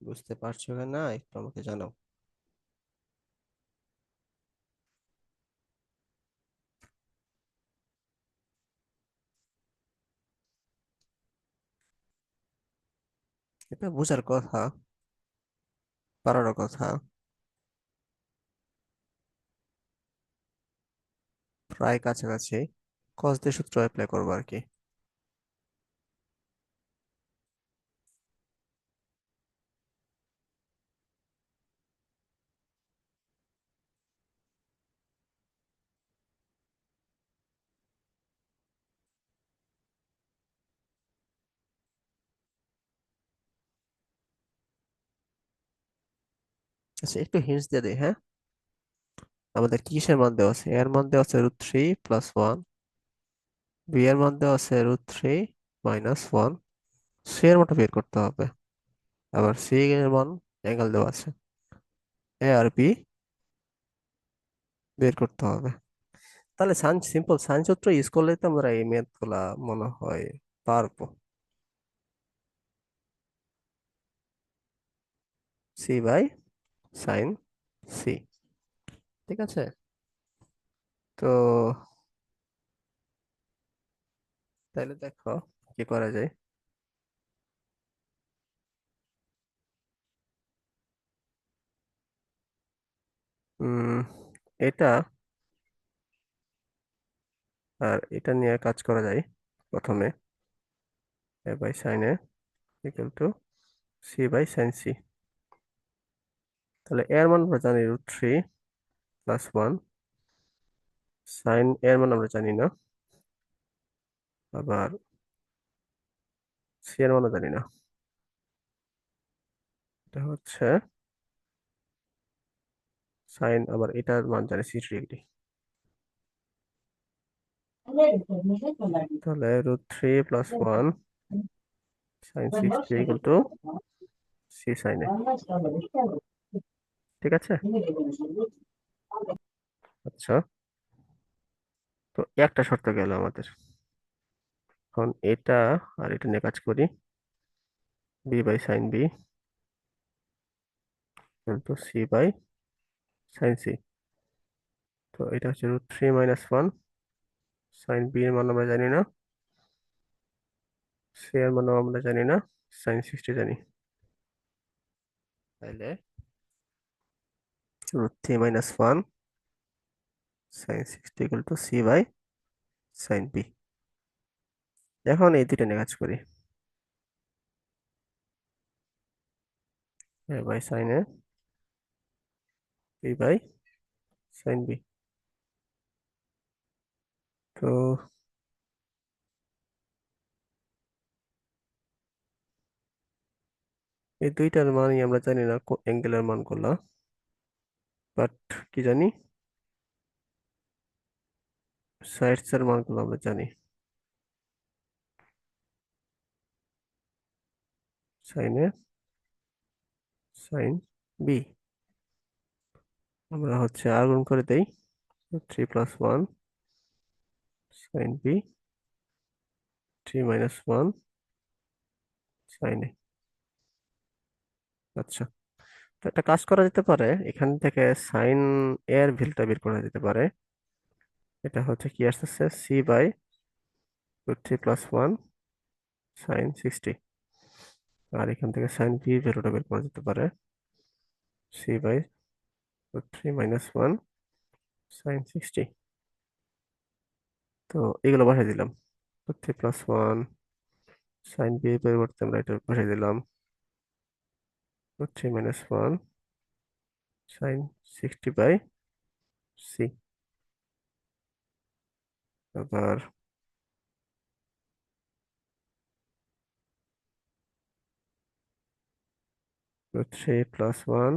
বুঝতে পারছো কিনা একটু আমাকে জানাও। এটা বোঝার কথা, পারার কথা, প্রায় কাছাকাছি। কস দিয়ে সূত্র অ্যাপ্লাই করবো আর কি। আচ্ছা একটু হিন্টস দিয়ে দিই, হ্যাঁ। আমাদের কিসের মান দেওয়া আছে, এর মান দেওয়া আছে √3 + 1, বি এর মান দেওয়া আছে √3 - 1, সি এর মানটা বের করতে হবে। আবার সি এর মান অ্যাঙ্গেল দেওয়া আছে, এ আর বি বের করতে হবে। তাহলে সিম্পল সাইন সূত্র ইউজ করলে তো আমরা এই ম্যাথ গুলা মনে হয় পারবো। সি বাই সাইন সি, ঠিক আছে? তো তাহলে দেখো কি করা যায়। উম এটা আর এটা নিয়ে কাজ করা যায়। প্রথমে A by sine A equal to C by sine C. তাহলে এর মান আমরা জানি √3 + 1, সাইন এর মান আমরা জানি না, আবার সি এর মানও জানি না। এটা হচ্ছে সাইন, আবার এটার মান জানি 60 ডিগ্রি। তাহলে √3 + 1 sine 60 equal to C sine A. ঠিক আছে? আচ্ছা, তো একটা শর্ত গেল আমাদের। এখন এটা আর এটা নিয়ে কাজ করি। B by sine B equal to C by sine C. তো এটা হচ্ছে √3 - 1, সাইন বি এর মান আমরা জানি না, সি এর মানও আমরা জানি না, সাইন 60 জানি। তাহলে √3 - 1 sine 60 equal to C by sine B. এখন এই দুইটা নিয়ে কাজ করি। A by sine A, B by sine B. তো এই দুইটার মানই আমরা জানি না অ্যাঙ্গেলের মানগুলা, বাট কি জানি, সাইডস এর মানগুলো আমরা জানি। সাইন এ সাইন বি আমরা হচ্ছে আগুন করে দেই। 3 + 1 সাইন বি, 3 - 1 সাইন এ। আচ্ছা, তো একটা কাজ করা যেতে পারে, এখান থেকে সাইন এর ভ্যালুটা বের করা যেতে পারে। এটা হচ্ছে কি আসতেছে, সি বাই √3 + 1 সাইন 60। আর এখান থেকে সাইন বি ভ্যালুটা বের করা যেতে পারে, সি বাই √3 - 1 সাইন 60। তো এগুলো বসাই দিলাম। √3 + 1 সাইন বি এর পরিবর্তে আমরা এটা বসাই দিলাম, √3 - 1 সাইন 60 বাই সি। আবার √3 + 1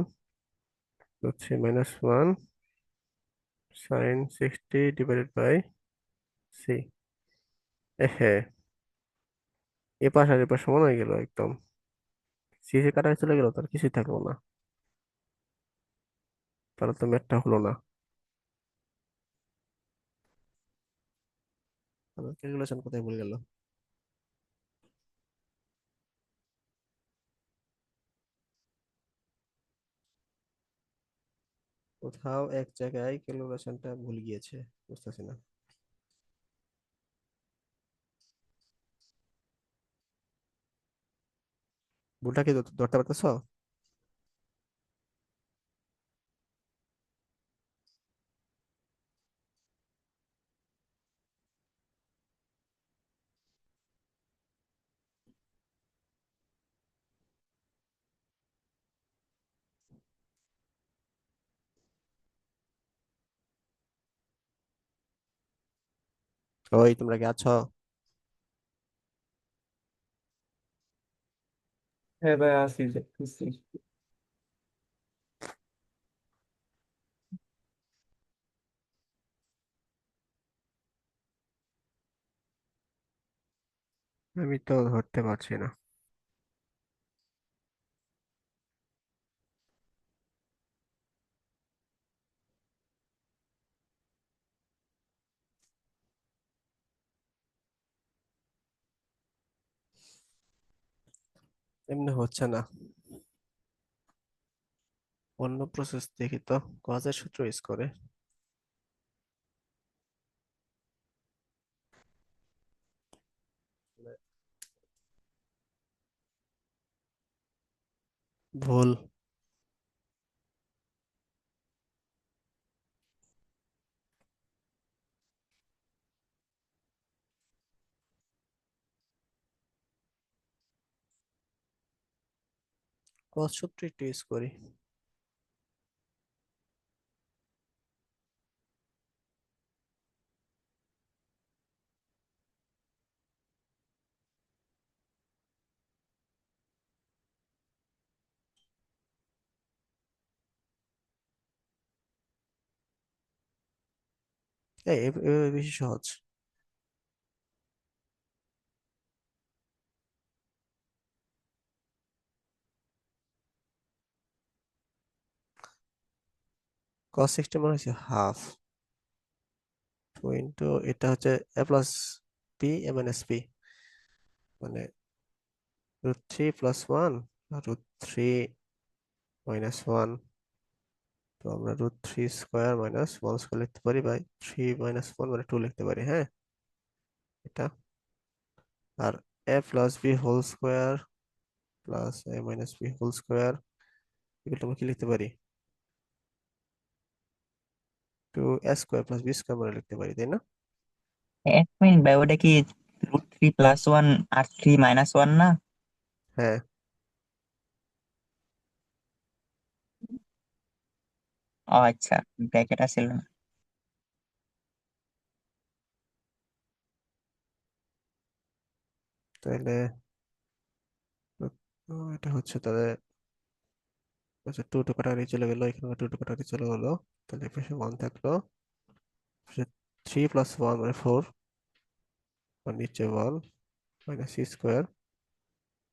√3 - 1 সাইন 60 ডিভাইডেড বাই সি। হ্যাঁ, এ পাশ আর এ পাশ সমান হয়ে গেল একদম। সি সি কাটা চলে গেল, তার কিছুই থাকলো না। তাহলে তো ম্যাথটা হলো না। আমার ক্যালকুলেশন কোথায় ভুলে গেল? কোথাও এক জায়গায় ক্যালকুলেশনটা ভুল গিয়েছে, বুঝতেছি না। ভুলটা কি ধরতে পারতেছো? ওই তোমরা কি আছো? হ্যাঁ ভাই, আসি দেখতেছি। আমি তো ধরতে পারছি না। এমনি হচ্ছে না। অন্য প্রসেস দেখি তো, কজের সূত্র ইউজ করে। ভুল। কজ সূত্র একটু ইউজ করি। এভাবে বেশি সহজ। কজ 60 মানে হচ্ছে হাফ, টু ইন্টু এটা হচ্ছে এ plus B A minus B, মানে √3 + 1 √3 - 1। তো আমরা √3² - 1² লিখতে পারি, বাই 3 - 1 মানে 2 লিখতে পারি, হ্যাঁ এটা। আর a+b² + a - b² এগুলো আমরা কি লিখতে পারি, 2a² + b² মানে লিখতে পারি, তাই না? 1 মিনিট ভাই, ওটা কি √3 + 1 আর 3 - 1 না? হ্যাঁ। ও আচ্ছা, ব্র্যাকেট আছিল না। তাহলে এটা হচ্ছে তাহলে, আচ্ছা 2 টু কাটাকাটি চলে গেল, এখানে 2 টু কাটাকাটি চলে গেল, তাহলে এই পাশে 1 থাকলো, পাশে 3 + 1 মানে 4, আর নিচে 1 - c²,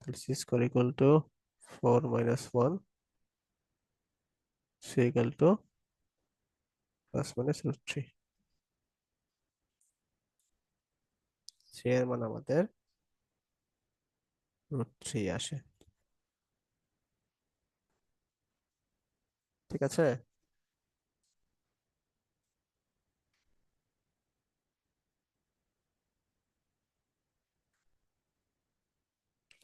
তাহলে c² = 4 - 1, c = +-√3। c এর মান আমাদের √3 আসে, ঠিক আছে।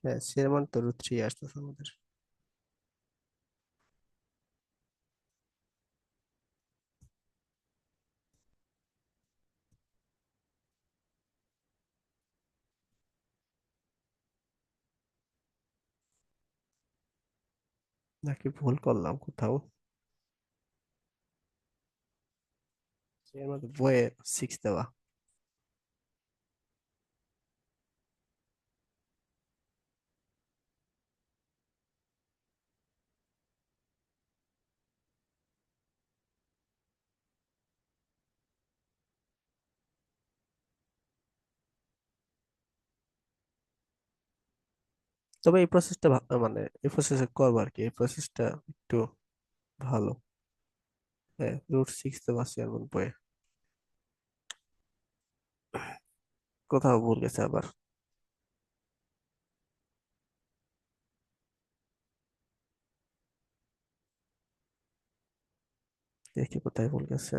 হ্যাঁ, c এর মান তো √3 আসতেছে আমাদের। নাকি ভুল করলাম কোথাও? c এর মধ্যে বইয়ে 6 দেওয়া। তবে এই প্রসেসটা মানে এই প্রসেসে করবো আর কি, এই প্রসেসটা একটু ভালো। হ্যাঁ, √6 দেওয়া আছে এর মধ্যে বইয়ে। কোথাও ভুল গেছে আবার, দেখি কোথায় ভুল গেছে।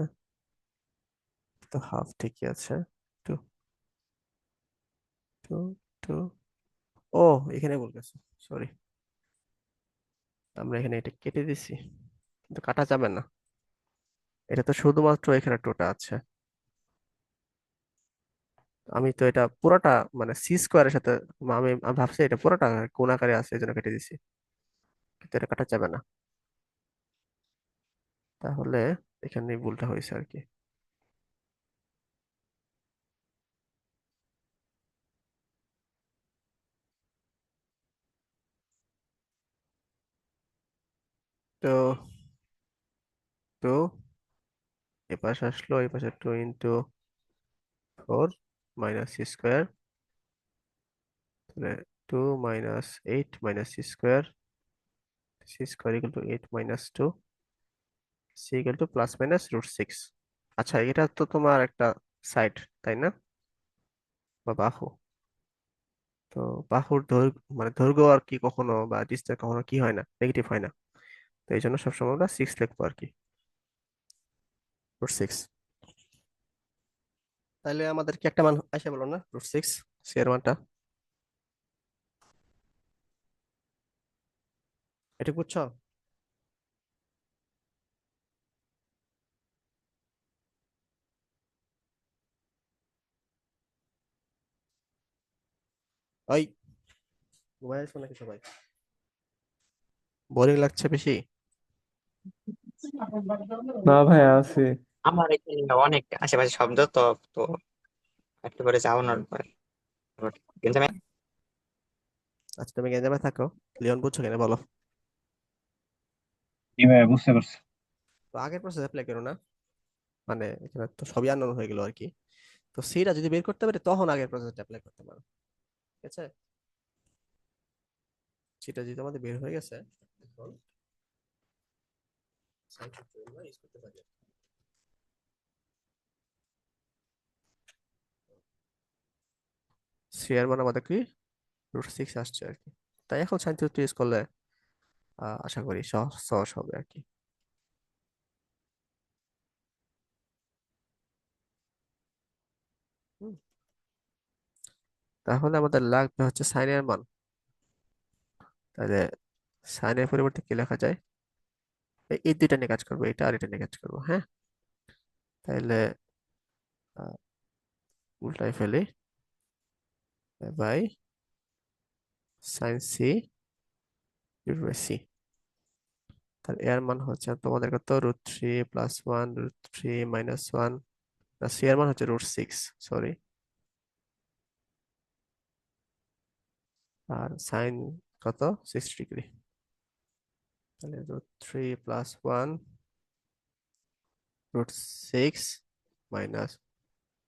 তো হাফ ঠিকই আছে। টু টু টু ও, এখানে ভুল গেছে, সরি। আমরা এখানে এটা কেটে দিছি, কিন্তু কাটা যাবে না, এটা তো শুধুমাত্র এখানে টোটা আছে। আমি তো এটা পুরোটা মানে c² সাথে, আমি আমি ভাবছি এটা পুরোটা কোণ আকারে আছে, এই জন্য কেটে দিছি, কিন্তু এটা কাটা যাবে না। তাহলে এখানে ভুলটা হয়েছে আর কি। তো টু এ পাশে আসলো, এই পাশে 2 × 4 - c², তাহলে 2 - 8 - c², c² = 8 - 2, c = +-√6। আচ্ছা, এটা তো তোমার একটা সাইড, তাই না, বা বাহু। তো বাহুর দৈর্ঘ্য মানে দৈর্ঘ্য আর কি কখনো বা ডিস্টেন্স কখনো কি হয় না, নেগেটিভ হয় না। তো এই জন্য সবসময় আমরা 6 লিখবো আর কি, √6। তাহলে আমাদের কি একটা মান আসে বলো না, √6, সি এর মানটা, এটা বুঝছো? ওই ঘুমায় আসো নাকি সবাই? বোরিং লাগছে বেশি? না ভাই, আছে। আমার এখানে অনেক আশেপাশে শব্দ তো, তো একটু করে যাও না কিন্তু আমি আচ্ছা তুমি গেঞ্জামে থাকো, লিওন বুঝছো কিনা বলো। জি ভাইয়া, বুঝতে পারছি। তো আগের প্রসেস অ্যাপ্লাই করো না, মানে এখানে তো সবই আননোন হয়ে গেল আর কি। তো সিটা যদি বের করতে পারে তখন আগের প্রসেসটা অ্যাপ্লাই করতে পারো, ঠিক আছে? সিটা যদি আমাদের বের হয়ে গেছে, এখন সাইন সূত্র আমরা ইউজ করতে পারি। সি এর মান আমাদের কি √6 আসছে আর কি। তাই এখন সাইন সূত্র ইউজ করলে আশা করি সহজ সহজ হবে আর কি। হুম, তাহলে আমাদের লাগবে হচ্ছে সাইনের মান। তাহলে সাইনের পরিবর্তে কি লেখা যায়? এই দুইটা নিয়ে কাজ করবো, এটা আর এটা নিয়ে কাজ করবো, হ্যাঁ। তাহলে আহ, উল্টাই ফেলি, by sine C divide C. তাহলে এর মান হচ্ছে তোমাদের কত, √3 + 1, √3 - 1, না সি এর মান হচ্ছে √6, সরি। আর সাইন কত, 60 ডিগ্রি। তাহলে √3 + 1, √6 মাইনাস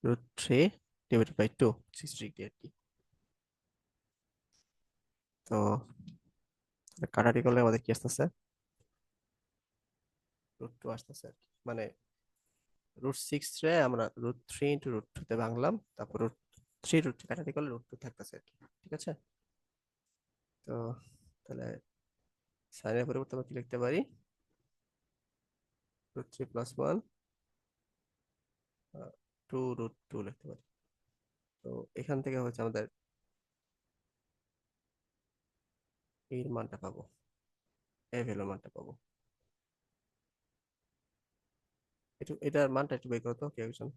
√3 / 2, 60 ডিগ্রি আর কি। তো কাটাটি করলে আমাদের কি আসতেছে, √2 আসতেছে আর কি। মানে √6 রে আমরা √3 × √2 তে ভাঙলাম, তারপর √3 কাটাটি করলে √2 থাকতেছে আর কি, ঠিক আছে? তো তাহলে সাইনের পরিবর্তে আমরা কি লিখতে পারি, √3 + 1, 2 √2 লিখতে পারি। তো এখান থেকে হচ্ছে আমাদের এর মানটা পাবো, এ ভ্যালুর মানটা পাবো। এটার মানটা একটু বের করো তো কেউ একজন।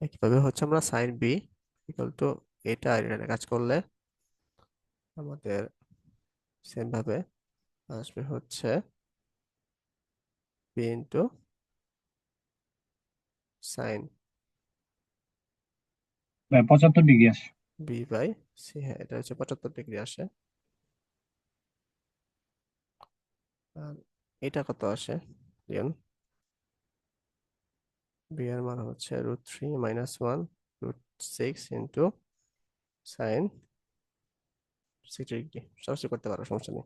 একইভাবে হচ্ছে আমরা সাইন বি ইকুয়াল টু এটা আর এটা নিয়ে কাজ করলে আমাদের সেম ভাবে আসবে হচ্ছে বি ইন্টু সাইন ভাই 75 ডিগ্রি আসে। বি/সি। হ্যাঁ, এটা হচ্ছে 75 ডিগ্রি আসে। আর এটা কত আসে রিয়ন? বি এর মান হচ্ছে √3 - 1, √6 ইন্টু সাইন 60 ডিগ্রি। সরাসরি করতে পারো, সমস্যা নেই।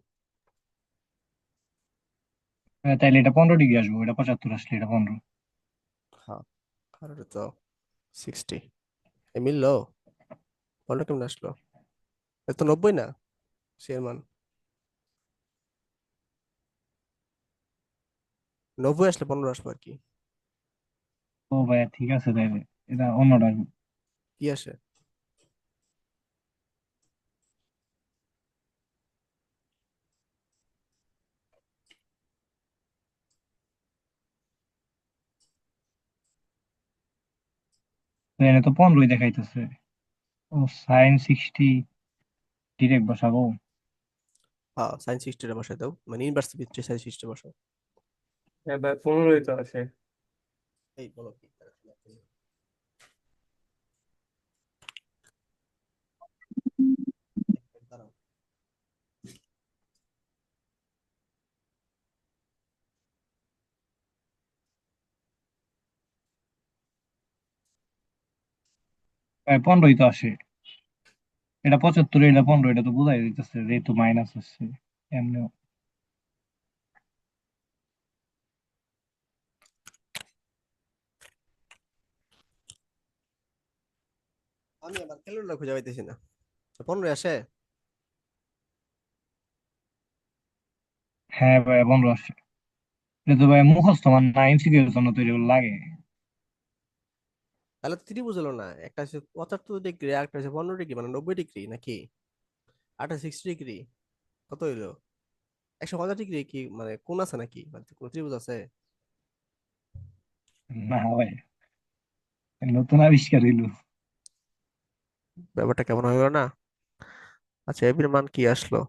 তাইলে এটা 15 ডিগ্রি আসবো, এটা 75 আসলে এটা 15। হ্যাঁ, আর এটা তো 60, এ মিললো? বলো কেমন আসলো? এটা তো 90 না, সি এর মান 90 আসলে 15 আসবে আর কি। ও ভাইয়া ঠিক আছে, তাইলে এটা অন্যটা আসবে। কি আসে? এখানে তো 15ই দেখাইতেছে। ও sin 60 ডিরেক্ট বসাবো। হ্যাঁ, সাইন 60 বসাই দাও, মানে ইনভার্স ভিত্তি সাইন 60 বসাও। হ্যাঁ ভাই, 15ই তো আছে। এই বলো কি, দাঁড়াও। ভাই 15ই তো আসে। এটা 75, এটা 15, এটা তো বোঝাই যাইতেছে যেহেতু মাইনাস হচ্ছে এমনি। আমি আমার ক্যালেন্ডার খুঁজে পাইতেছি না। 15 আসে? হ্যাঁ ভাই 15 আসছে। এটা তো ভাই মুখস্থ মানে না, এমসিকিউ এর জন্য তো এগুলো লাগে। তাহলে তো ত্রিভুজ হলো না, একটা হচ্ছে 75 ডিগ্রি আর একটা হচ্ছে 15 ডিগ্রি, মানে 90 ডিগ্রি নাকি? আটা 60 ডিগ্রি কত হইলো? 150 ডিগ্রি কি মানে কোন আছে নাকি, মানে কোন ত্রিভুজ আছে? না ভাই, নতুন আবিষ্কার হইলো। ব্যাপারটা কেমন হইলো না? আচ্ছা, এবির মান কি আসলো?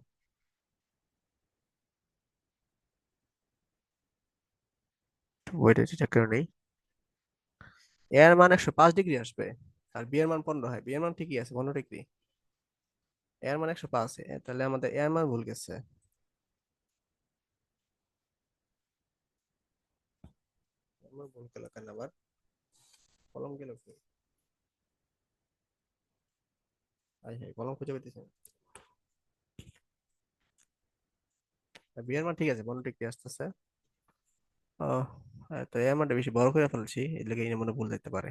ওয়েট, এটা কেন নেই? এ এর মান 105 ডিগ্রি আসবে, আর বি এর মান 15 হয়। বি এর মান ঠিকই আছে, 15 ডিগ্রি। এ এর মান 105, তাহলে আমাদের এ এর মান ভুল গেছে। আমার ভুল গেল কেন আবার? কলম গেল কি? আই হাই, কলম খুঁজে পেতেছি না। বি এর মান ঠিক আছে, 15 ডিগ্রি আসতেছে। আহ, তো এ এর মানটা বেশি বড় করে ফেলছি, এর লেগে এর মনে ভুল যেতে পারে।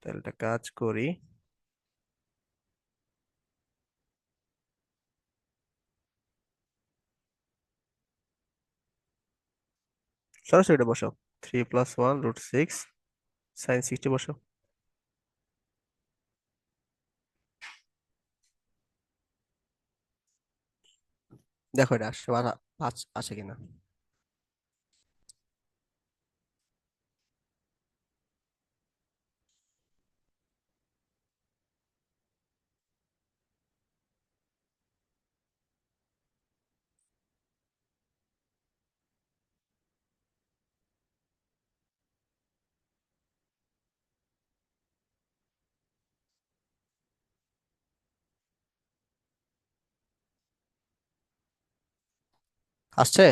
তাহলে একটা কাজ করি। সরাসরি এটা বসাও। 3+1√6 sin 60 বসাও। দেখো এটা আসছে, 5 আসে কিনা। আসছে।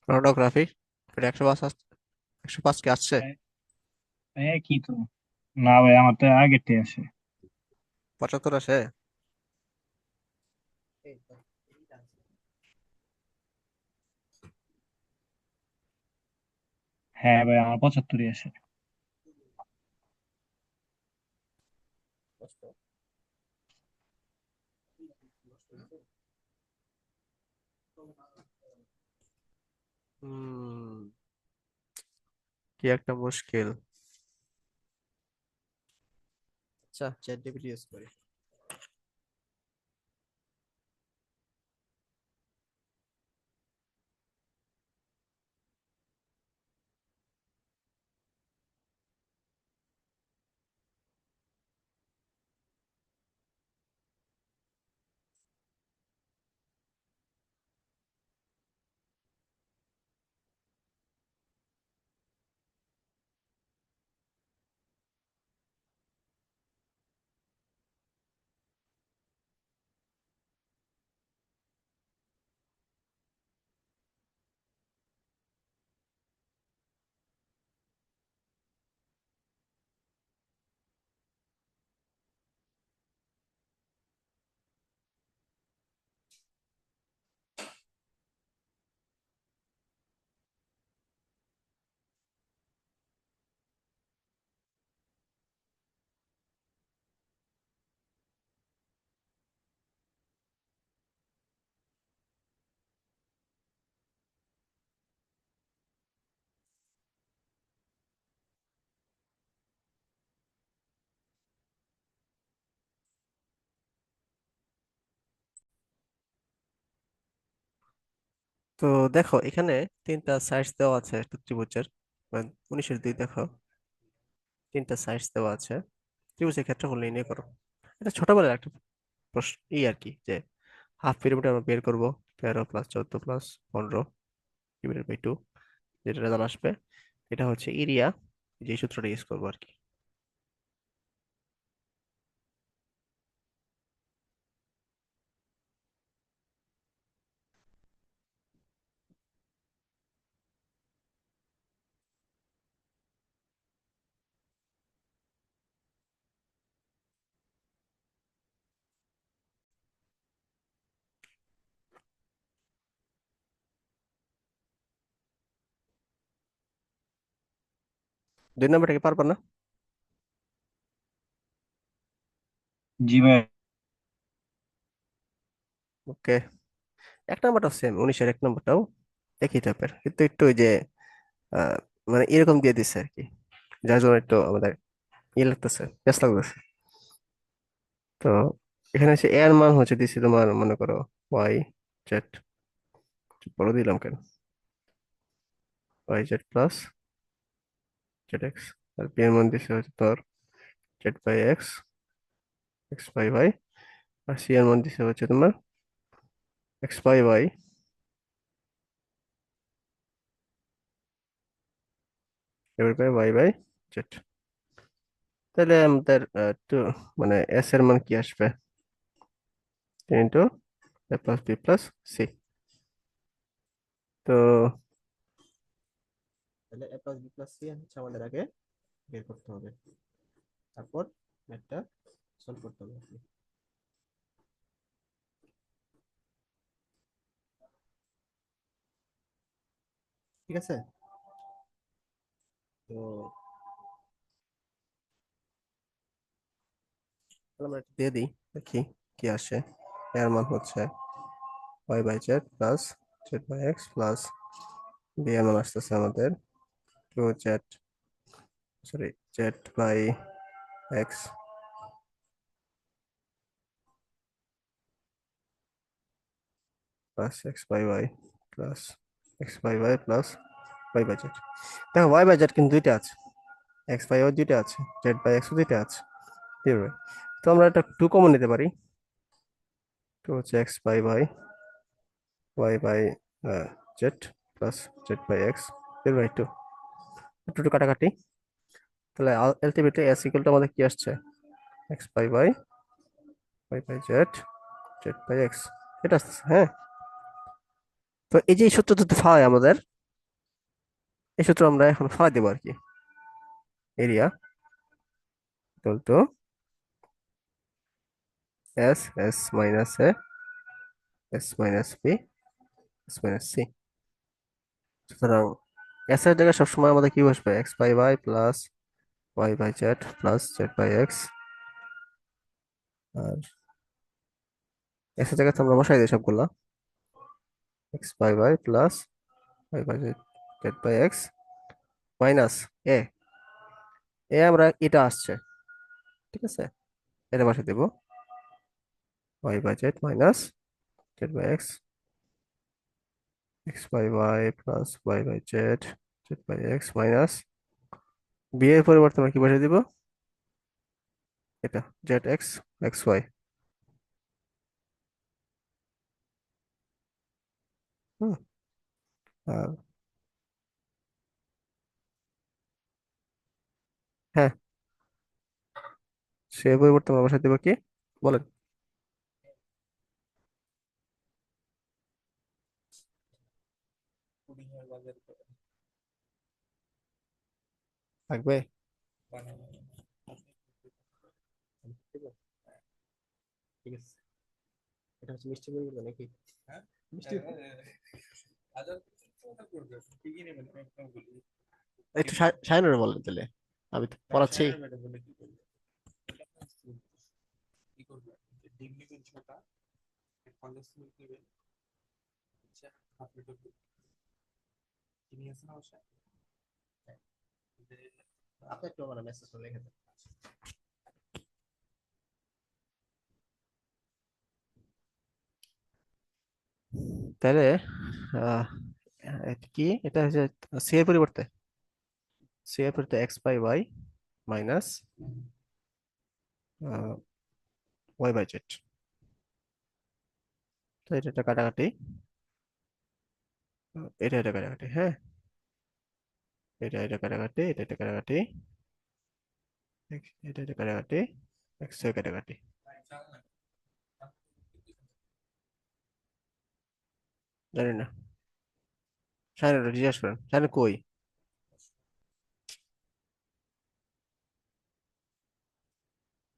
রোডোগ্রাফি, এটা 105 আসছে। 105 কি আসছে? কি তো, না ভাই আমার তো আগের থেকে আসে। 75 আসে? হ্যাঁ ভাই আমার 75 আসে। হুম, কি একটা মুশকিল। আচ্ছা, চ্যাট জিপিটি ইউজ করি। তো দেখো এখানে 3টা সাইজ দেওয়া আছে একটা ত্রিভুজের, মানে 19-2 দেখো, 3টা সাইজ দেওয়া আছে। ত্রিভুজের ক্ষেত্রফল নির্ণয় করো। এটা ছোটবেলার একটা প্রশ্ন, আর কি, যে হাফ পিরিয়ড আমরা বের করবো। 13+14+15 ডিভাইডেড বাই 2, যেটা রেজাল্ট আসবে, এটা হচ্ছে এরিয়া। যে সূত্রটা ইউজ করবো আর কি। দুই নাম্বারটা কি পারবা না? জি ভাই। ওকে, এক নাম্বারটা সেম, 19-এর এক নাম্বারটাও একই টাইপের, কিন্তু একটু ওই যে আহ, মানে এরকম দিয়ে দিচ্ছে আর কি, যার জন্য একটু আমাদের ইয়ে লাগতেছে, পেস লাগতেছে। তো এখানে হচ্ছে এর মান হচ্ছে দিছি তোমার, মনে করো ওয়াই জেড, বলে দিলাম কেন, Y Z plus Z X. আর পি এর মান দিছে হচ্ছে তোর Z by X, X by Y. আর সি এর মান দিছে হচ্ছে তোমার X by Y divide by Y by Z. তাহলে আমাদের একটু মানে এস এর মান কি আসবে, into A plus B plus C. তো তাহলে A plus B plus C হচ্ছে আমাদের আগে বের করতে হবে, তারপর ম্যাথটা সলভ করতে হবে আর কি। ঠিক আছে। তো তাহলে আমরা এটা দিয়ে দিই, দেখি কি আসে। এর মান হচ্ছে Y by Z plus Z by X plus B এর মান আসতেছে আমাদের two Z, sorry Z by X plus X by Y plus X by Y plus Y by Z. দেখো ওয়াই বাই জেড কিন্তু দুইটা আছে, এক্স বাই ওয়াই দুইটা আছে, জেড বাই এক্স দুইটা আছে, ঠিক আছে? তো আমরা এটা টু কমন নিতে পারি, টু হচ্ছে X by Y, Y by Z plus Z by X divide by two, two two কাটাকাটি। তাহলে আলটিমেটলি এস ইকুয়াল টু আমাদের কি আসছে, X by Y, Y by Z, Z by X, এটা আসতেছে, হ্যাঁ। তো এই যে এই সূত্র যদি ফালাই আমাদের, এই সূত্র আমরা এখন ফালাই দেবো আর কি। Area equal to S, S minus A, S minus B, S minus C. সুতরাং এস এর জায়গায় সবসময় আমাদের কি বসবে, X by Y plus Y by Z plus Z by X. আর এস এর জায়গায় তো আমরা বসাই দিই সবগুলা, X by Y plus Y by Z, Z by X minus A, এ আমরা এটা আসছে, ঠিক আছে, এটা বসে দেবো Y by Z minus Z by X, X by Y plus Y by Z, Z by X minus B এর পরিবর্তে আমরা কি বসে দিব, এটা জেড এক্স এক্স ওয়াই। হুম। আর হ্যাঁ, সে পরিবর্তে আমরা বসে দিব কি, বলেন। থাকবে। ঠিক আছে, এটা হচ্ছে মিষ্টি পরিবর্তে নাকি, মিষ্টি একটু সায়নের বলেন তাহলে, আমি তো পড়াচ্ছি। আপনি একটু আমার মেসেজ করে লিখে দেন। তাহলে আহ এটা কি, এটা হচ্ছে সি এর পরিবর্তে, সি এর পরিবর্তে X by Y minus Y by Z. তো এটা একটা কাটাকাটি, এটা এটা কাটাকাটি, হ্যাঁ, এটা এটা কাটাকাটি, এটা এটা কাটাকাটি, এটা এটা কাটাকাটি, এক্স এর কাটাকাটি। জানি না, সায়ন জিজ্ঞাসা করেন, সায়ন কই,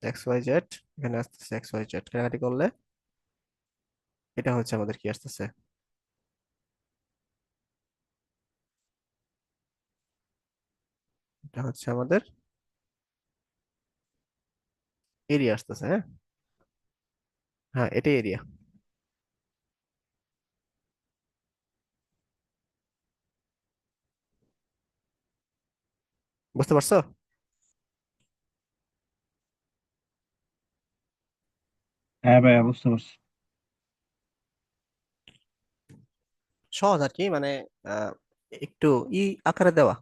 এক্স ওয়াই জেড, এখানে আসতেছে এক্স ওয়াই জেড, কাটাকাটি করলে এটা হচ্ছে আমাদের কি আসতেছে, এটা হচ্ছে আমাদের এরিয়া আসতেছে, হ্যাঁ। হ্যাঁ, এটাই এরিয়া। বুঝতে পারছো? হ্যাঁ ভাইয়া, বুঝতে পারছি। সহজ আর কি, মানে আহ, একটু আকারে দেওয়া,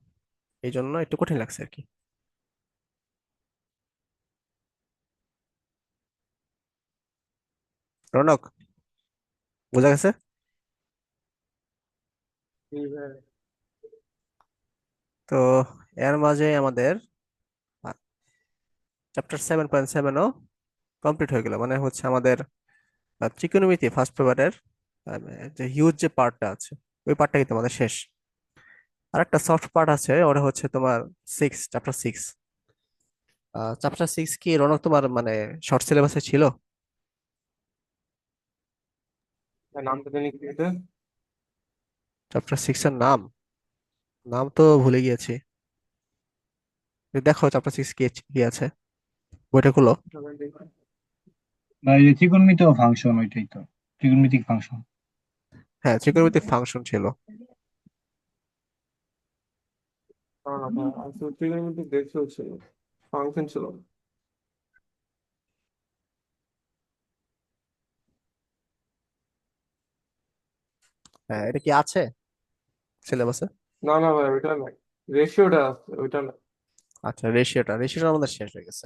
এই জন্য একটু কঠিন লাগছে আর কি। রনক, বোঝা গেছে? এইভাবে। তো এর মাঝে আমাদের চ্যাপ্টার 7.7ও কমপ্লিট হয়ে গেল, মানে হচ্ছে আমাদের ত্রিকোণমিতি ফার্স্ট পেপারের যে হিউজ যে পার্টটা আছে, ওই পার্টটা কিন্তু আমাদের শেষ। আর একটা সফট পার্ট আছে, ওটা হচ্ছে তোমার চ্যাপ্টার 6। চ্যাপ্টার 6 কি রনক তোমার মানে শর্ট সিলেবাসে ছিল? নামটা জানি কি এটা? চ্যাপ্টার 6 এর নাম, নাম তো ভুলে গিয়েছি। দেখো চ্যাপ্টার 6 কি কি আছে, বইটা খুলো। সবাই দেখি। না, এই যে ত্রিকোণমিতি ফাংশন, ওইটাই তো ত্রিকোণমিতিক ফাংশন। হ্যাঁ, ত্রিকোণমিতি ফাংশন ছিল। আসলে ট্রিগোনোমেট্রি দেখেও ছিল, ফাংশন ছিল না। হ্যাঁ, এটা কি আছে সিলেবাসে? না না ভাই, ওইটা নাই। রেশিওটা আছে, ওইটা না। আচ্ছা, রেশিওটা আমাদের শেষ হয়ে গেছে।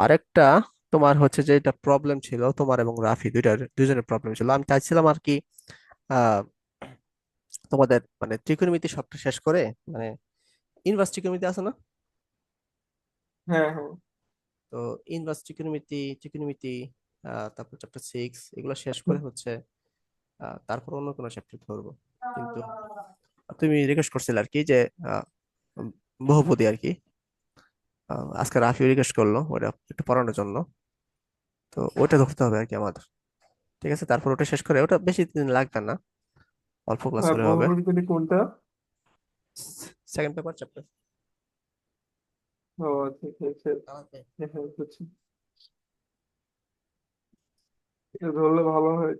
আরেকটা তোমার হচ্ছে যে এটা প্রবলেম ছিল, তোমার এবং রাফি দুজনের প্রবলেম ছিল। আমি চাইছিলাম আর কি আহ তোমাদের মানে ত্রিকোণমিতি সবটা শেষ করে, মানে ইনভার্স ত্রিকোণমিতি আছে না? হ্যাঁ হ্যাঁ। তো ইনভার্স ত্রিকোণমিতি তারপর চ্যাপ্টার 6 এগুলো শেষ করে হচ্ছে তারপর অন্য কোনো চ্যাপ্টার ধরবো। কিন্তু তুমি রিকোয়েস্ট করছিলে আর কি যে আহ, উম, বহুপদী আর কি। আজকে রাফি রিকোয়েস্ট করলো ওটা একটু পড়ানোর জন্য। তো ওটা ধরতে হবে আর কি আমাদের। ঠিক আছে, তারপর ওটা শেষ করে, ওটা বেশি দিন লাগবে না, অল্প ক্লাস আর করে হবে। বহুপদী কোনটা? Second paper chapter. ও আচ্ছা আচ্ছা আচ্ছা। হ্যাঁ হ্যাঁ, বুঝছি। এটা ধরলে ভালো হয়।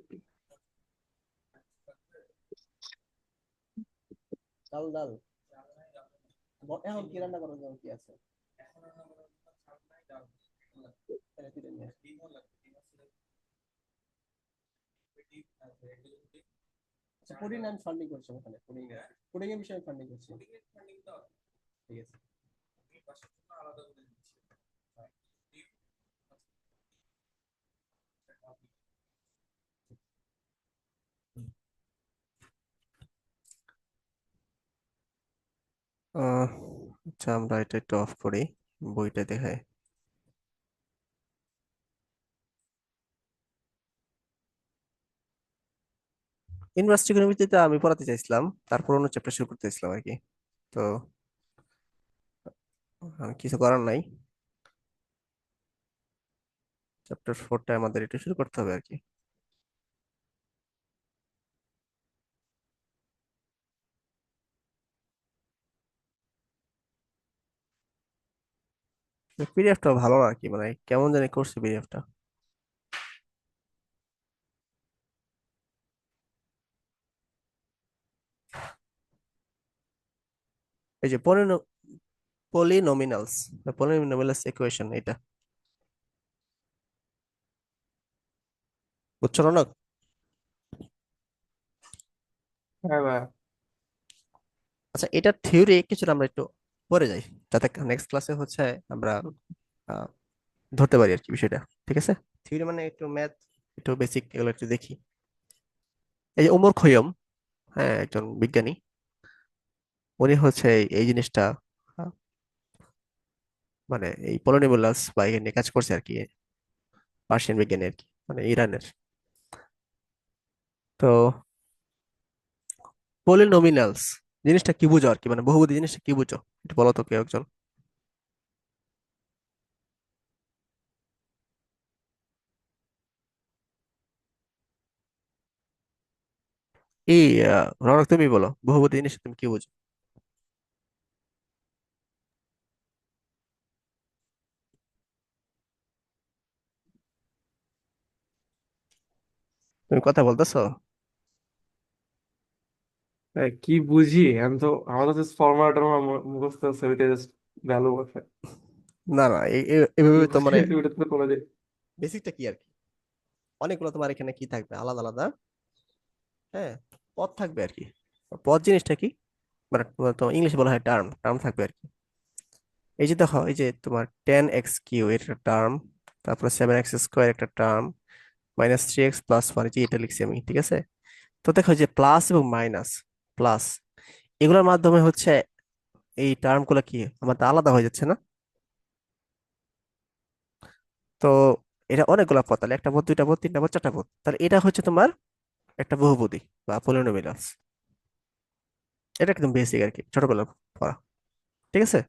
ডাল ডাল এখন কি রান্না করার জন্য কি আছে? তাহলে তুলে নিয়ে আচ্ছা, পুডিং আমি ফান্ডিং করছি ওখানে, পুডিং এর বিষয়ে ফান্ডিং করছি। ঠিক আছে। আহ, আচ্ছা, আমরা এটা একটু অফ করি, বইটা দেখাই। ইউনিভার্সিটি ইকোনমিতে আমি পড়াতে চাইছিলাম, তারপর অন্য চ্যাপ্টার শুরু করতে চাইছিলাম আর কি। তো কিছু করার নাই, চ্যাপ্টার 4টা আমাদের একটু শুরু করতে হবে আর কি। পিডিএফটা ভালো না আর কি, মানে কেমন জানি করছে পিডিএফটা। এই যে পলিনোমিনালস, পলিনোমিনালস ইকুয়েশন, এটা বুঝছো না? হ্যাঁ ভাই। আচ্ছা, এটা থিওরি কিছুটা আমরা একটু পরে যাই, যাতে নেক্সট ক্লাসে হচ্ছে আমরা আহ, ধরতে পারি আর কি বিষয়টা। ঠিক আছে, থিওরি মানে একটু ম্যাথ, একটু বেসিক এগুলো একটু দেখি। এই যে ওমর খৈয়ম, হ্যাঁ, একজন বিজ্ঞানী, উনি হচ্ছে এই জিনিসটা আহ, মানে এই পলিনোমিয়ালস বা এখানে নিয়ে কাজ করছে আর কি, পার্সিয়ান বিজ্ঞানী আর কি, মানে ইরানের। তো পলিনোমিনালস জিনিসটা কি বুঝো আর কি, মানে বহুপদী জিনিসটা কি বুঝো, একটু বলো তো কেউ একজন। এই রনক, তুমি বলো বহুপদী জিনিসটা তুমি কি বুঝো? তুমি কথা বলতেছো? কি বুঝি আমি তো, আমাদের জাস্ট ফর্মুলাটার মুখস্থ আছে, ওইটা জাস্ট ভ্যালু আছে। না না, কি এভাবে তো বুঝি মানে ওইটা তো কোনো দিন। বেসিকটা কি আর কি, অনেকগুলো তোমার এখানে কি থাকবে আলাদা আলাদা, হ্যাঁ, পদ থাকবে আর কি। পদ জিনিসটা কি, মানে তোমার ইংলিশে বলা হয় টার্ম, টার্ম থাকবে আর কি। এই যে দেখো, এই যে তোমার 10x³ এর একটা টার্ম, তারপর 7x² একটা টার্ম, -3x+1, যে এটা লিখছি আমি, ঠিক আছে? তো দেখো যে প্লাস এবং মাইনাস, প্লাস, এগুলোর মাধ্যমে হচ্ছে এই টার্মগুলো কি আমাদের আলাদা হয়ে যাচ্ছে না? তো এটা অনেকগুলো পদ, তাহলে একটা পদ, দুইটা পদ, তিনটা পদ, চারটা পদ, তাহলে এটা হচ্ছে তোমার একটা বহুপদী বা পলিনোমিয়ালস। এটা একদম বেসিক আর কি, ছোটবেলার পড়া, ঠিক আছে?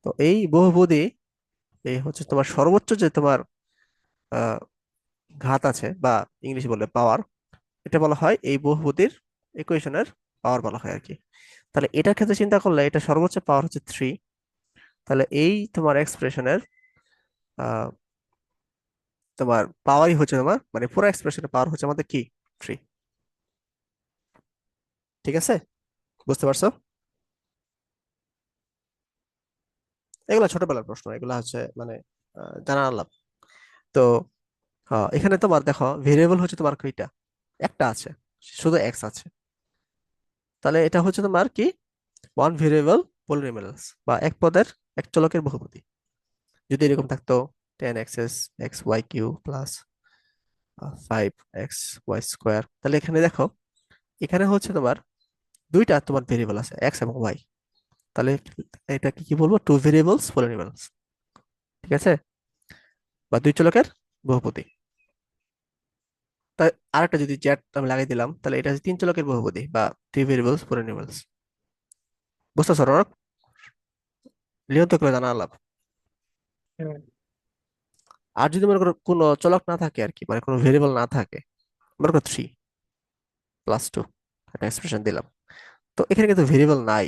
তো এই বহুপদী, এই হচ্ছে তোমার সর্বোচ্চ যে তোমার আহ, ঘাত আছে, বা ইংলিশ বলে পাওয়ার, এটা বলা হয় এই বহুপদীর ইকুয়েশনের পাওয়ার বলা হয় আর কি। তাহলে এটার ক্ষেত্রে চিন্তা করলে এটা সর্বোচ্চ পাওয়ার হচ্ছে 3। তাহলে এই তোমার এক্সপ্রেশনের তোমার পাওয়ারই হচ্ছে তোমার, মানে পুরো এক্সপ্রেশনের পাওয়ার হচ্ছে আমাদের কি, 3। ঠিক আছে, বুঝতে পারছো? এগুলো ছোটবেলার প্রশ্ন, এগুলো হচ্ছে মানে জানা আলাপ। তো এখানে তোমার দেখো ভেরিয়েবল হচ্ছে তোমার কয়টা, একটা আছে, শুধু এক্স আছে। তাহলে এটা হচ্ছে তোমার কি, ওয়ান ভেরিয়েবল পলিনোমিয়ালস, বা এক পদের এক চলকের বহুপদী। যদি এরকম থাকতো 10x(x)(y)³ প্লাস 5x(y)², তাহলে এখানে দেখো, এখানে হচ্ছে তোমার দুইটা তোমার ভেরিয়েবল আছে, এক্স এবং ওয়াই। তাহলে এটাকে কি বলবো, টু ভেরিয়েবলস পলিনোমিয়ালস, ঠিক আছে, বা দুই চলকের বহুপদী। তাই আরেকটা যদি জ্যাট আমি লাগাই দিলাম, তাহলে এটা হচ্ছে তিন চলকের বহুপদী বা থ্রি ভেরিয়েবলস পলিনোমিয়ালস। বুঝতেছো রনক? লিখন করে জানা আলাপ। হ্যাঁ। আর যদি মনে করো কোনো চলক না থাকে আর কি, মানে কোনো ভেরিয়েবল না থাকে, মনে করো 3+2 একটা এক্সপ্রেশন দিলাম, তো এখানে কিন্তু ভেরিয়েবল নাই,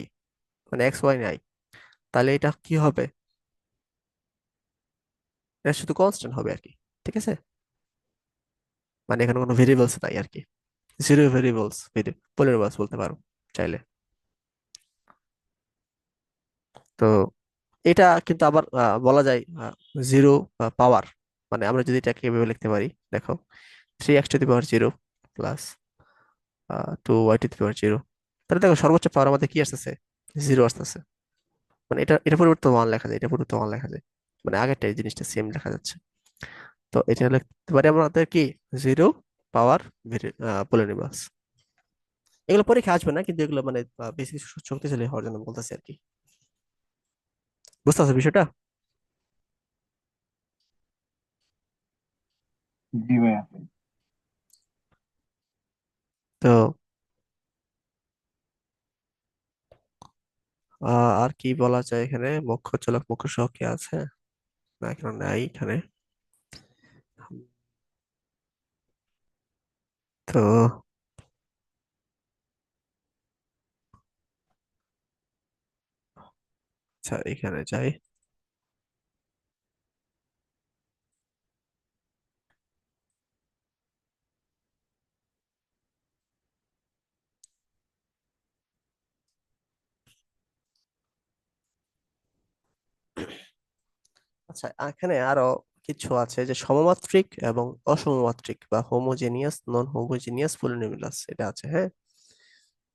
মানে এক্স ওয়াই নাই, তাহলে এটা কি হবে, এটা শুধু কনস্ট্যান্ট হবে আর কি, ঠিক আছে? মানে এখানে কোনো ভেরিয়েবলস নাই আর কি, জিরো ভেরিয়েবলস, পলিনোমিয়ালস বলতে পারো চাইলে। তো এটা কিন্তু আবার বলা যায় জিরো পাওয়ার, মানে আমরা যদি এটাকে এভাবে লিখতে পারি, দেখো 3x⁻0 প্লাস 2y⁻0, তাহলে দেখো সর্বোচ্চ পাওয়ার আমাদের কি আসতেছে, জিরো আসতেছে। মানে এটা এটা পরিবর্তে ওয়ান লেখা যায়, এটা পরিবর্তে ওয়ান লেখা যায়, মানে আগেরটা এই জিনিসটা সেম লেখা যাচ্ছে। তো এটা লিখতে পারি আমাদের কি, জিরো পাওয়ার পলিনোমিয়ালস। এগুলো পরীক্ষা আসবে না, কিন্তু এগুলো মানে বেশি শক্তিশালী হওয়ার জন্য বলতেছি আর কি। বুঝতে পারছো বিষয়টা? জি ভাইয়া। তো আর কি বলা যায় এখানে, মুখ্য চলক মুখ্য সহ কি আছে, না এখানে নাই এখানে। তো আচ্ছা, এখানে যাই। আচ্ছা, এখানে আরো কিছু আছে, যে সমমাত্রিক এবং অসমমাত্রিক বা হোমোজেনিয়াস নন হোমোজেনিয়াস পলিনোমিয়ালস, এটা আছে, হ্যাঁ।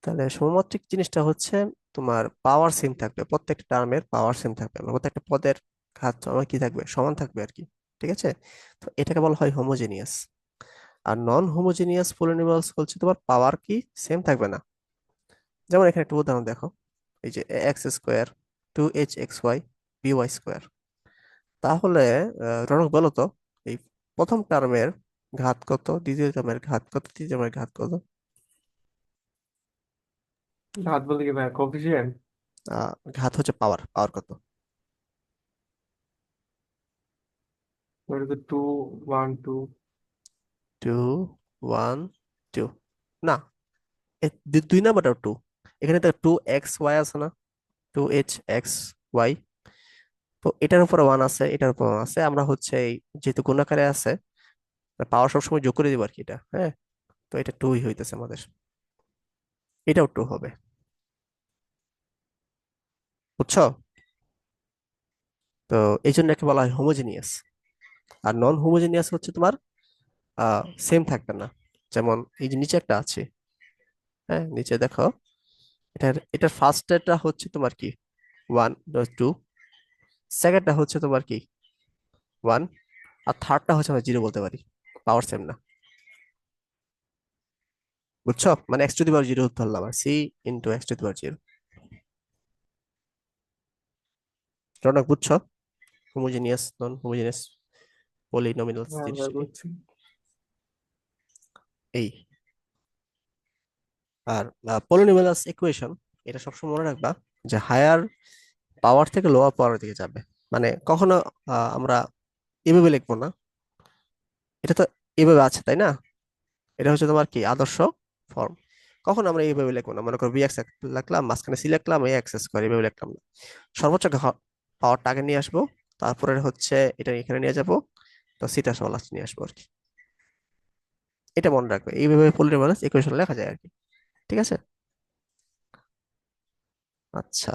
তাহলে সমমাত্রিক জিনিসটা হচ্ছে তোমার পাওয়ার সেম থাকবে, প্রত্যেকটা টার্মের পাওয়ার সেম থাকবে, মানে প্রত্যেকটা পদের ঘাত আমার কি থাকবে, সমান থাকবে আর কি, ঠিক আছে? তো এটাকে বলা হয় হোমোজেনিয়াস। আর নন হোমোজেনিয়াস পলিনোমিয়ালস হচ্ছে তোমার পাওয়ার কি সেম থাকবে না। যেমন এখানে একটা উদাহরণ দেখো, এই যে x² 2h(xy)(by²), তাহলে রনক বলো তো, এই প্রথম টার্মের ঘাত কত, দ্বিতীয় টার্মের ঘাত কত, তৃতীয় টার্মের ঘাত কত? ঘাত বলতে কি ভাই, কোফিসিয়েন্ট? ঘাত হচ্ছে পাওয়ার, পাওয়ার কত? ওটা তো 2, 1, 2। 2 1 2, না, দুই নাম্বারটা 2, এখানে তো 2x y আছে না, 2h(x)(y), তো এটার উপর ওয়ান আছে, এটার উপর ওয়ান আছে, আমরা হচ্ছে এই যেহেতু গুণাকারে আছে, পাওয়ার সবসময় যোগ করে দিব আর কি এটা, হ্যাঁ। তো এটা টুই হইতেছে আমাদের, এটাও টু হবে, বুঝছো? তো এই জন্য একে বলা হয় হোমোজিনিয়াস। আর নন হোমোজিনিয়াস হচ্ছে তোমার সেম থাকবে না। যেমন এই যে নিচে একটা আছে, হ্যাঁ, নিচে দেখো, এটার ফার্স্টটা হচ্ছে তোমার কি 1 2, সেকেন্ডটা হচ্ছে তোমার কি 1, আর থার্ডটা হচ্ছে আমরা 0 বলতে পারি, পাওয়ার সেম না, বুঝছো? মানে x⁻0 ধরলাম আর c × x⁻0। রনক, বুঝছো হোমোজিনিয়াস নন হোমোজিনিয়াস পলিনোমিয়ালস হ্যাঁ জিনিসটা ভাই কি? বুঝছি। এই, আর পলিনোমিয়ালস ইকুয়েশন এটা সবসময় মনে রাখবা যে হায়ার পাওয়ার থেকে লোয়ার পাওয়ারের দিকে যাবে। মানে কখনো আমরা এভাবে লিখবো না, এটা তো এভাবে আছে তাই না, এটা হচ্ছে তোমার কি আদর্শ ফর্ম। কখন আমরা এইভাবে লিখবো না, মনে করো bx লিখলাম, মাঝখানে সি লিখলাম, a x স্কয়ার, এইভাবে লিখলাম না। সর্বোচ্চ পাওয়ারটা আগে নিয়ে আসবো, তারপরে হচ্ছে এটা এখানে নিয়ে যাবো, তো সিটা সহ লাস্ট নিয়ে আসবো আর কি। এটা মনে রাখবে, এইভাবে পলিনোমিয়ালস ইকুয়েশন লেখা যায় আর কি। ঠিক আছে? আচ্ছা,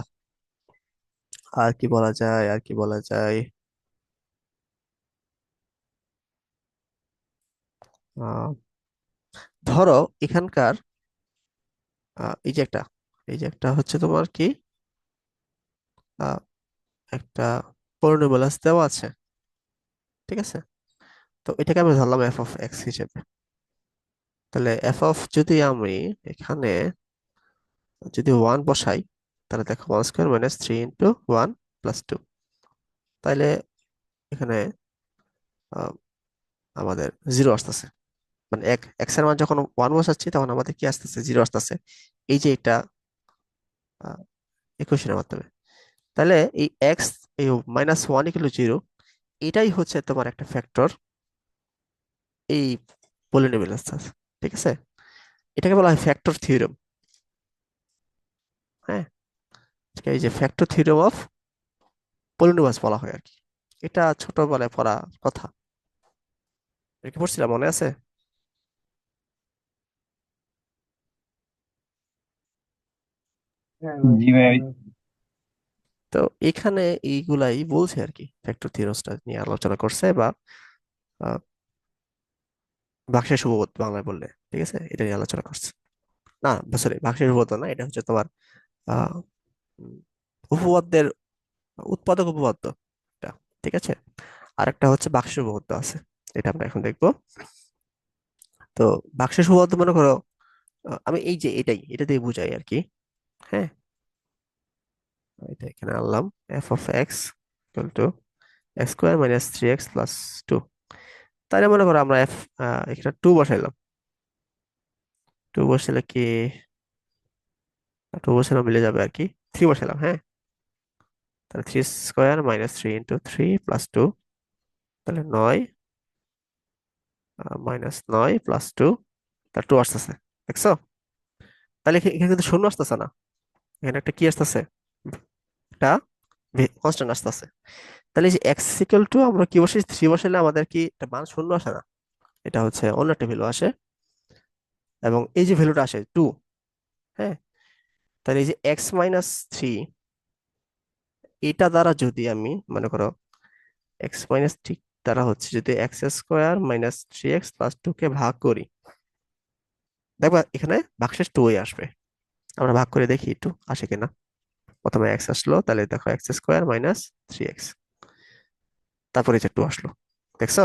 আর কি বলা যায়, আর কি বলা যায়? আহ, ধরো এখানকার এই যে একটা, এই যে একটা হচ্ছে তোমার কি আহ, একটা পলিনোমিয়ালস দেওয়া আছে, ঠিক আছে? তো এটাকে আমি ধরলাম f(x) হিসেবে। তাহলে যদি আমি এখানে যদি 1 বসাই, তাহলে দেখো 1² - 3 × 1 + 2, তাইলে এখানে আহ, আমাদের 0 আসতেছে। মানে x এর মান যখন 1 বসাচ্ছি তখন আমাদের কি আসতেছে, 0 আসতেছে। এই যে এটা ইকুয়েশনের মাধ্যমে, তাহলে এই এক্স, এই -1 = 0, এটাই হচ্ছে তোমার একটা ফ্যাক্টর এই পলিনোমিয়ালস, ঠিক আছে? এটাকে বলা হয় ফ্যাক্টর থিওরেম। হ্যাঁ, এই যে ফ্যাক্টর থিওরেম অফ পলিনোমিয়ালস বলা হয় আর কি। এটা ছোটবেলায় পড়া কথা, এটা কি পড়ছিলাম, মনে আছে? হ্যাঁ ভাই জি ভাই। মনে আছে। তো এখানে এইগুলাই বলছে আর কি, ফ্যাক্টর থিওরেমসটা নিয়ে আলোচনা করছে, বা আহ, ভাগশেষ উপপাদ্য বাংলায় বললে, ঠিক আছে, এটা নিয়ে আলোচনা করছে। না, সরি, ভাগশেষ উপপাদ্য না, এটা হচ্ছে তোমার আহ উম, উপপাদ্যের উৎপাদক উপপাদ্য এটা, ঠিক আছে। আর একটা হচ্ছে ভাগশেষ উপপাদ্য আছে, এটা আমরা এখন দেখবো। তো ভাগশেষ উপপাদ্য মনে করো, আমি এই যে এটা দিয়ে বুঝাই আর কি, হ্যাঁ। এটা এখানে আনলাম, f(x) = x² - 3x + 2। তাহলে মনে করো আমরা এখানে 2 বসাইলাম, 2 বসালে কি, 2 বসালে মিলে যাবে আর কি, 3 বসাইলাম, হ্যাঁ। তাহলে 3² - 3 × 3 + 2, তাহলে 9 -9 + 2, তার 2 আসতেছে, দেখছো? তাহলে এখানে কিন্তু শূন্য আসতেছে না, এখানে একটা কি আসতেছে, একটা কনস্ট্যান্ট আসতেছে। তাহলে এই যে x = আমরা কি বসাই, 3 বসাইলে আমাদের কি একটা মান শূন্য আসে না, এটা হচ্ছে অন্য একটা ভ্যালু আসে, এবং এই যে ভ্যালুটা আসে 2, হ্যাঁ। তাহলে এই যে x - 3, এটা দ্বারা যদি আমি মনে করো x - 3 দ্বারা হচ্ছে যদি x² - 3x + 2 কে ভাগ করি, দেখবা এখানে ভাগশেষ 2 আসবে। আমরা ভাগ করে দেখি একটু আসে কিনা। প্রথমে x আসলো, তাহলে দেখো x² - 3x, তারপরে যে 2 আসলো, দেখছো?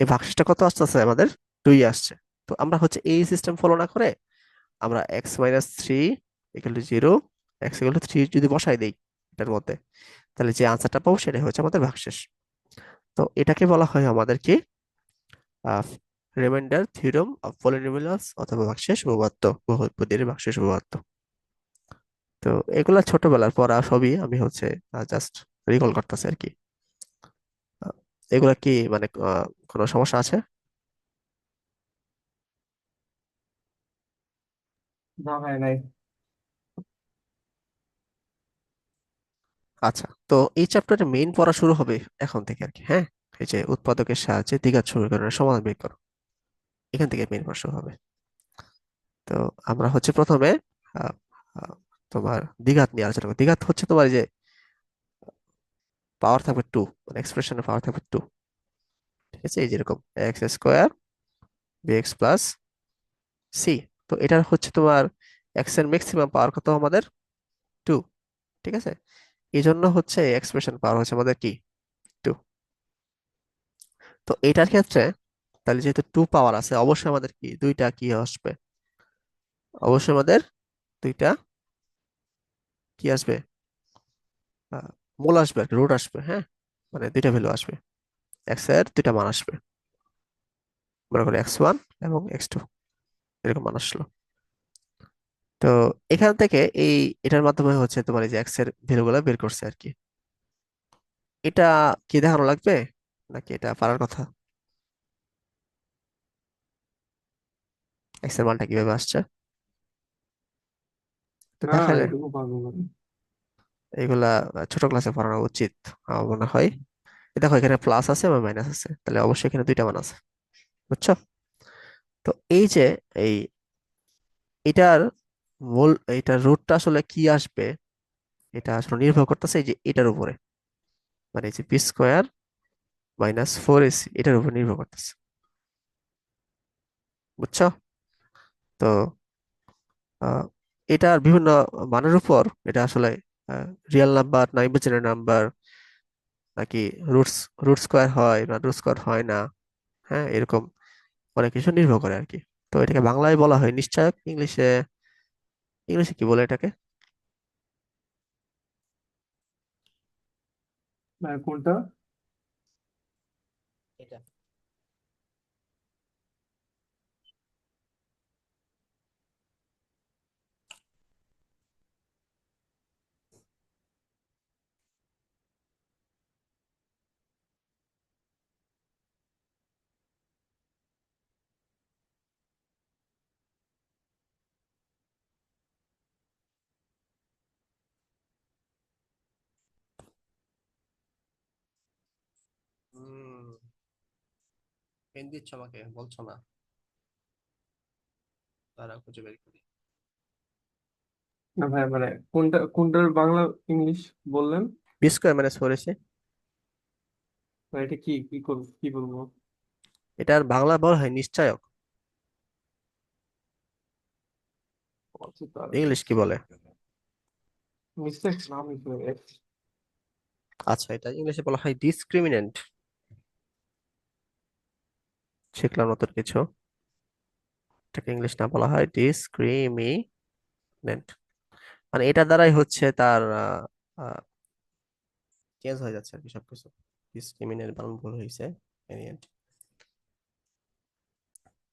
এই ভাগশেষটা কত আসতেছে আমাদের, 2 আসছে। তো আমরা হচ্ছে এই সিস্টেম ফলো না করে আমরা x - 3 = 0, x = 3 যদি বসাই দেই এটার মধ্যে, তাহলে যে আনসারটা পাবো সেটাই হচ্ছে আমাদের ভাগশেষ। তো এটাকে বলা হয় আমাদের কি রিমাইন্ডার থিওরেম অফ পলিনোমিয়ালস, অথবা ভাগশেষ উপপাদ্য, বহুপদীর ভাগশেষ উপপাদ্য। তো এগুলা ছোটবেলার পড়া সবই, আমি হচ্ছে জাস্ট রিকল করতেছি আর কি। আহ, এগুলা কি মানে কোনো সমস্যা আছে? না ভাই নাই। আচ্ছা, তো এই চ্যাপ্টারের মেইন পড়া শুরু হবে এখন থেকে আর কি, হ্যাঁ। এই যে উৎপাদকের সাহায্যে দ্বিঘাত সমীকরণের সমাধান বের করো, এখান থেকে মেন প্রশ্ন হবে। তো আমরা হচ্ছে প্রথমে আহ, আহ, তোমার দ্বিঘাত নিয়ে আলোচনা করি। দ্বিঘাত হচ্ছে তোমার এই যে পাওয়ার থাকবে টু, মানে এক্সপ্রেশনের পাওয়ার থাকবে টু। ঠিক আছে, এই যেরকম X square BX plus C. তো এটার হচ্ছে তোমার এক্স এর ম্যাক্সিমাম পাওয়ার কত আমাদের? টু। ঠিক আছে, এই জন্য হচ্ছে এক্সপ্রেশন পাওয়ার হচ্ছে আমাদের কি? টু। তো এটার ক্ষেত্রে তাহলে যেহেতু টু পাওয়ার আছে, অবশ্যই আমাদের কি দুইটা কি আসবে? অবশ্যই আমাদের দুইটা কি আসবে? আহ, মূল আসবে আর রুট আসবে, হ্যাঁ, মানে দুইটা ভ্যালু আসবে, এক্স এর দুইটা মান আসবে। মনে করো x1 এবং x2 এরকম মান আসলো। তো এখান থেকে এটার মাধ্যমে হচ্ছে তোমার এই যে এক্স এর ভ্যালু গুলো বের করছে আর কি। এটা কি দেখানো লাগবে নাকি এটা পারার কথা? এক্স এর মানটা কিভাবে আসছে তো না, দেখালে এটুকু পারবো না। এগুলা ছোট ক্লাসে পড়ানো উচিত আমার মনে হয়। দেখো এখানে প্লাস আছে এবং মাইনাস আছে, তাহলে অবশ্যই এখানে দুইটা মান আছে, বুঝছো? তো এই যে এই এটার মূল এটার রুটটা আসলে কি আসবে, এটা আসলে নির্ভর করতেছে এই যে এটার উপরে, মানে এই যে P square minus four AC এটার উপর নির্ভর করতেছে, বুঝছো? তো আহ, এটার বিভিন্ন মানের উপর এটা আসলে রিয়েল নাম্বার না ইমাজিনারি নাম্বার নাকি রুটস রুট স্কোয়ার হয় না রুট স্কোয়ার হয় না, হ্যাঁ, এরকম অনেক কিছু নির্ভর করে আর কি। তো এটাকে বাংলায় বলা হয় নিশ্চয়ক, ইংলিশে ইংলিশে কি বলে এটাকে? কোনটা? এটা পেন দিচ্ছ আমাকে, বলছো না? তারা খুঁজে বের করি। না ভাই, মানে কোনটার বাংলা ইংলিশ বললেন? B square minus four AC, মানে এটা কি কি করব, কি বলবো? এটার বাংলা বলা হয় নিশ্চয়ক, আচ্ছা, তার ইংলিশ কি বলে? মিস্টেক নাম লিখে আচ্ছা, এটা ইংলিশে বলা হয় ডিসক্রিমিনেন্ট। শিখলাম নতুন কিছু। এটাকে ইংলিশ না বলা হয় ডিসক্রিমিনেন্ট, মানে এটা দ্বারাই হচ্ছে তার চেঞ্জ হয়ে যাচ্ছে আর কি সবকিছু। ডিসক্রিমিনেন্ট বানান ভুল হয়েছে। Variant।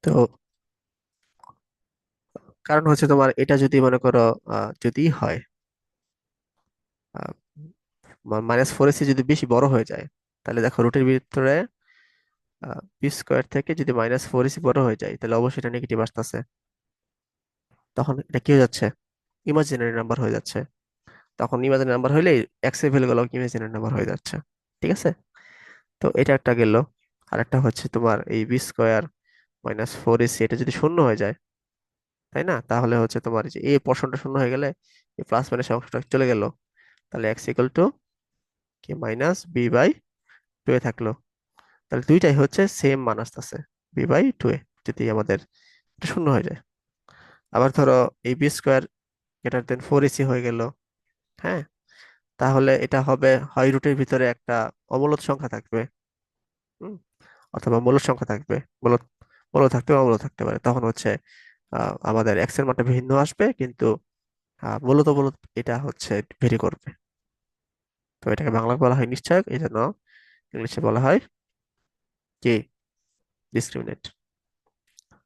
তো কারণ হচ্ছে তোমার এটা যদি মনে করো যদি হয় মাইনাস ফোর এসি যদি বেশি বড় হয়ে যায়, তাহলে দেখো রুটের ভিতরে পি স্কোয়ার থেকে যদি মাইনাস ফোর এসি বড় হয়ে যায়, তাহলে অবশ্যই এটা নেগেটিভ আসতেছে। তখন এটা কি হয়ে যাচ্ছে? ইমাজিনারি নাম্বার হয়ে যাচ্ছে। তখন ইমাজিনারি নাম্বার হইলে এক্স এর ভ্যালু গুলো ইমাজিনারি নাম্বার হয়ে যাচ্ছে। ঠিক আছে, তো এটা একটা গেল। আর একটা হচ্ছে তোমার এই B square minus four AC এটা যদি শূন্য হয়ে যায়, তাই না, তাহলে হচ্ছে তোমার এই যে এই পোর্শনটা শূন্য হয়ে গেলে এই প্লাস মাইনাস অংশটা চলে গেল, তাহলে এক্স ইকুয়াল টু কি মাইনাস বি বাই টু এ থাকলো। তাহলে দুইটাই হচ্ছে সেম মান আসতেছে বি বাই টু এ, যদি আমাদের এটা শূন্য হয়ে যায়। আবার ধরো এই B square greater than four AC হয়ে গেল, হ্যাঁ, তাহলে এটা হবে হয় রুটের ভিতরে একটা অমূলত সংখ্যা থাকবে, হুম, অথবা মূলদ সংখ্যা থাকবে। মূলদ মূলদ থাকতে অমূলদ থাকতে পারে, তখন হচ্ছে আমাদের এক্স এর মানটা ভিন্ন আসবে, কিন্তু মূলত মূলত এটা হচ্ছে ভেরি করবে। তো এটাকে বাংলা বলা হয় নিশ্চয়ক, এই জন্য ইংলিশে বলা হয় কি ডিসক্রিমিনেট।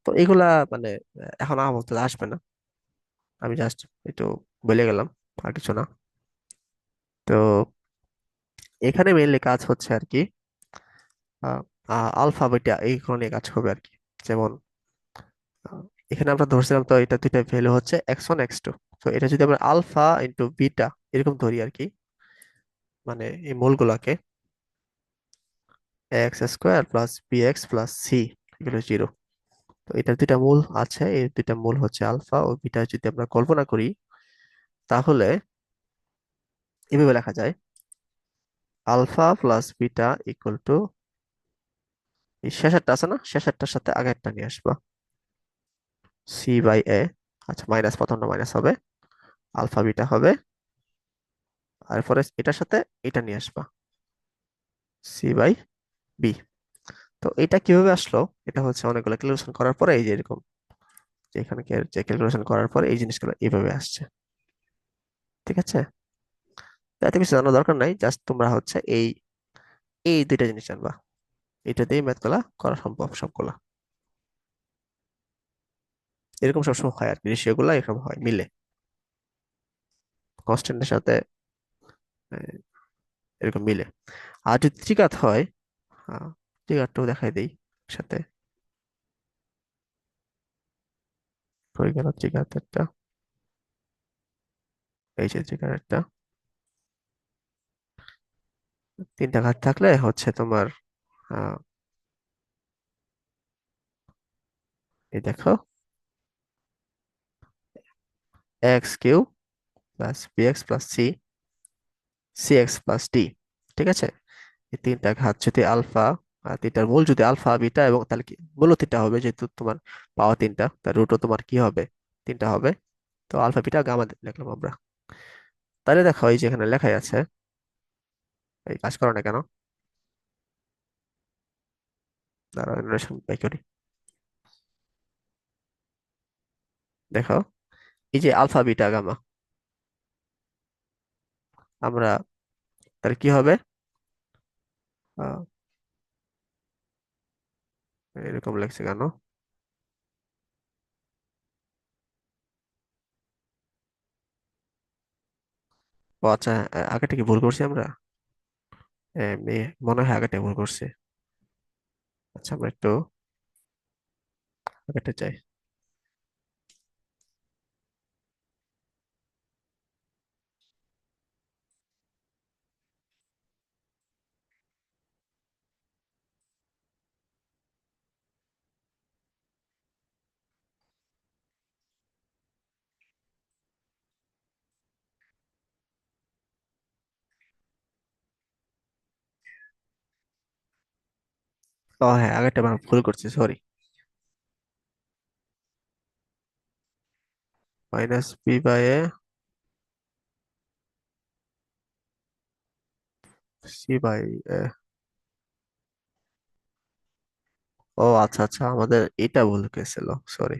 তো এগুলা মানে এখন আমার মতো আসবে না, আমি জাস্ট একটু বলে গেলাম, আর কিছু না। তো এখানে মেইনলি কাজ হচ্ছে আর কি আলফা বিটা এইগুলো নিয়ে কাজ করবে আর কি। যেমন আহ, এখানে আমরা ধরছিলাম তো এটা দুইটা ভ্যালু হচ্ছে x1 x2। তো এটা যদি আমরা আলফা ইন্টু বিটা এরকম ধরি আর কি, মানে এই মূলগুলাকে, X square plus B X plus C equal 0। তো এটার দুইটা মূল আছে, এই দুইটা মূল হচ্ছে আলফা ও বিটা। যদি আমরা কল্পনা করি তাহলে এভাবে লেখা যায়, alpha plus beta equal to, এই শেষেরটা আছে না, শেষেরটার সাথে আগেরটা নিয়ে আসবা, সি বাই এ। আচ্ছা, মাইনাস, প্রথমটা মাইনাস হবে, আলফা বিটা হবে, আর পরে এটার সাথে এটা নিয়ে আসবা, সি বাই বি। তো এটা কিভাবে আসলো? এটা হচ্ছে অনেকগুলো ক্যালকুলেশন করার পরে এই যে এরকম, যে এখানে যে ক্যালকুলেশন করার পরে এই জিনিসগুলো এইভাবে আসছে। ঠিক আছে, তো এত কিছু জানার দরকার নাই, জাস্ট তোমরা হচ্ছে এই এই দুইটা জিনিস জানবা, এটা দিয়ে ম্যাথ গুলা করা সম্ভব সবগুলা। এরকম সবসময় হয় আর কি, রেশিও গুলা এরকম হয়, মিলে কনস্ট্যান্টের সাথে আহ, এরকম মিলে। আর যদি ত্রিঘাত হয়, ত্রিঘাতটাও দেখাই দেই সাথে, হয়ে গেল ত্রিঘাত একটা, এই যে ত্রিঘাত একটা, তিনটা ঘাত থাকলে হচ্ছে তোমার আহ, এই দেখো, X Q plus B X plus C, C X plus D. ঠিক আছে, এই তিনটা ঘাত যদি আলফা, তিনটার মূল যদি আলফা বিটা, এবং তাহলে কি মূল তিনটা হবে, যেহেতু তোমার পাওয়ার তিনটা, তার রুটও তোমার কি হবে, তিনটা হবে। তো আলফা বিটা গামা লিখলাম আমরা। তাহলে দেখো এই যে এখানে লেখাই আছে, এই কাজ করো না কেন, দাঁড়াও নোটেশন বাই করি। দেখো এই যে আলফা বিটা গামা, আমরা তাহলে কি হবে, আহ, এরকম লেখছে কেন? ও আচ্ছা, আগেটা কি ভুল করছি আমরা? মনে হয় আগেটা ভুল করছি। আচ্ছা, আমরা একটু আগেটা চাই। ও হ্যাঁ, আগেরটা আমরা ভুল করছি, sorry. Minus B by A, C by A. ও আচ্ছা আচ্ছা, আমাদের এটা ভুল গেছিল, সরি।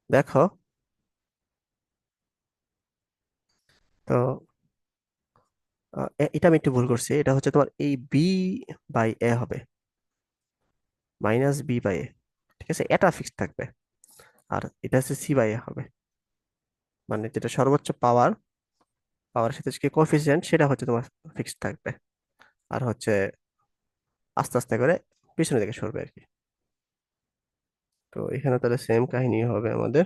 দেখো, তো এটা আমি একটু ভুল করছি, এটা হচ্ছে তোমার এই বি বাই এ হবে, মাইনাস বি বাই এ। ঠিক আছে, এটা ফিক্স থাকবে, আর এটা হচ্ছে সি বাই এ হবে, মানে যেটা সর্বোচ্চ পাওয়ার, পাওয়ার সাথে যে কোএফিসিয়েন্ট সেটা হচ্ছে তোমার ফিক্সড থাকবে, আর হচ্ছে আস্তে আস্তে করে পিছনের দিকে সরবে আর কি। তো এখানে তাহলে সেম কাহিনী হবে আমাদের।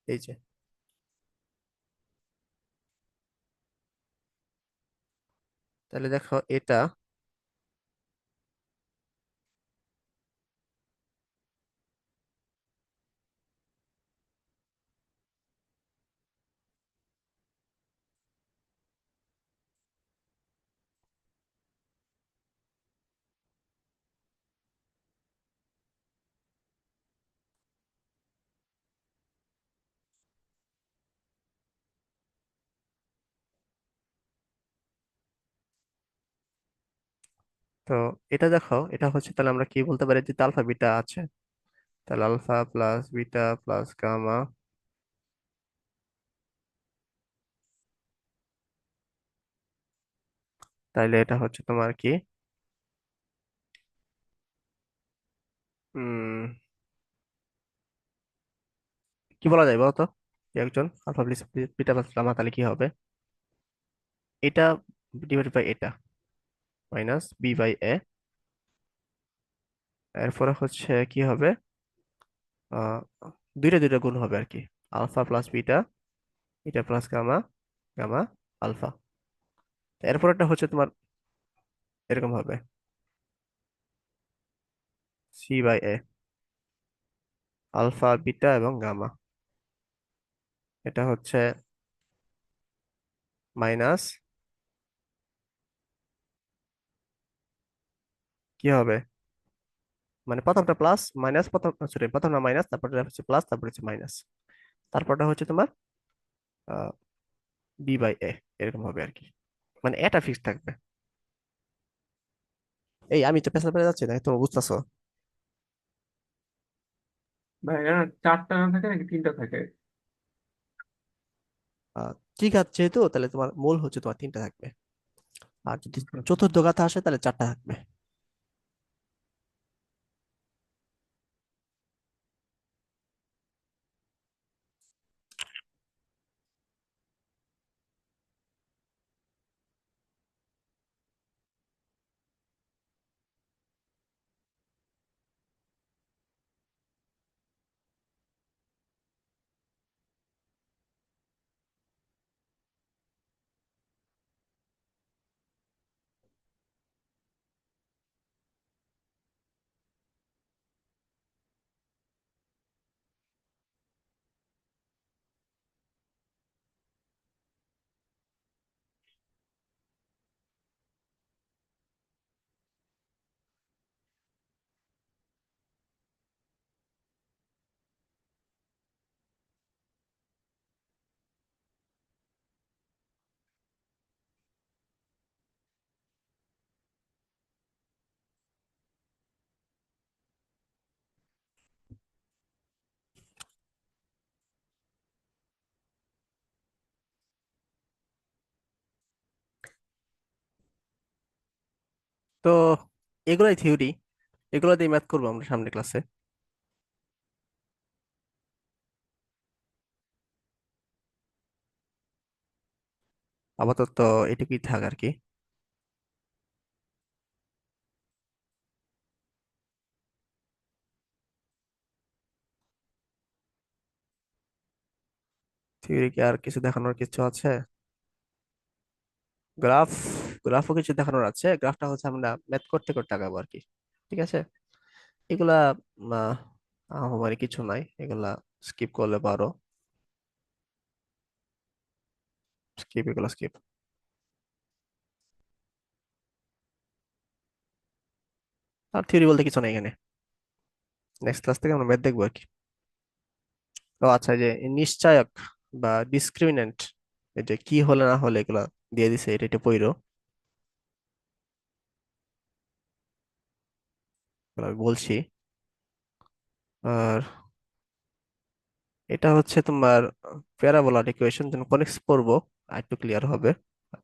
এই যে তাহলে দেখো এটা, তো এটা দেখো, এটা হচ্ছে, তাহলে আমরা কি বলতে পারি, যে আলফা বিটা আছে, তাহলে alpha plus beta plus gamma, তাইলে এটা হচ্ছে তোমার কি, উম কি বলা যায় বলো তো, একজন alpha plus beta plus gamma, তাহলে কি হবে, এটা ডিভাইড বাই এটা মাইনাস বি বাই এ, এরপরে হচ্ছে কি হবে, আহ দুইটা দুইটা গুণ হবে আর কি, alpha plus beta, beta plus gamma, gamma alpha, এরপরটা হচ্ছে তোমার এরকম হবে, C by A, alpha beta এবং গামা, এটা হচ্ছে মাইনাস, কি হবে, মানে প্রথমটা প্লাস মাইনাস, প্রথম সরি প্রথমটা মাইনাস, তারপরটা হচ্ছে প্লাস, তারপর হচ্ছে মাইনাস, তারপরটা হচ্ছে তোমার বি বাই এ, এরকম হবে আর কি, মানে এটা ফিক্স থাকবে। এই আমি তো পেছনে পড়ে যাচ্ছি না, তুমি বুঝতেছো? ভাই এখানে চারটা না থাকে নাকি তিনটা থাকে? ঠিক আছে, যেহেতু তাহলে তোমার মূল হচ্ছে তোমার তিনটা থাকবে, আর যদি চতুর্থ ঘাতে আসে তাহলে চারটা থাকবে। তো এগুলাই থিওরি, এগুলো দিয়ে ম্যাথ করবো আমরা সামনে ক্লাসে। আপাতত এটুকুই থাক আর কি। থিওরি কি আর কিছু দেখানোর কিছু আছে? গ্রাফ, গ্রাফও কিছু দেখানোর আছে, গ্রাফটা হচ্ছে আমরা ম্যাথ করতে করতে আগাবো আর কি। ঠিক আছে, এগুলা মানে কিছু নাই, এগুলা স্কিপ করলে পারো, স্কিপ, এগুলা স্কিপ। আর থিওরি বলতে কিছু নাই এখানে, নেক্সট ক্লাস থেকে আমরা ম্যাথ দেখবো আর কি। ও আচ্ছা, এই যে নিশ্চায়ক বা ডিসক্রিমিন্যান্ট, এই যে কি হলে না হলে এগুলা দিয়ে দিছে, এটা এটা পইরো, এগুলো আমি বলছি। আর এটা হচ্ছে তোমার প্যারাবোলার ইকুয়েশন, যখন কনিক্স পড়বো আর একটু ক্লিয়ার হবে,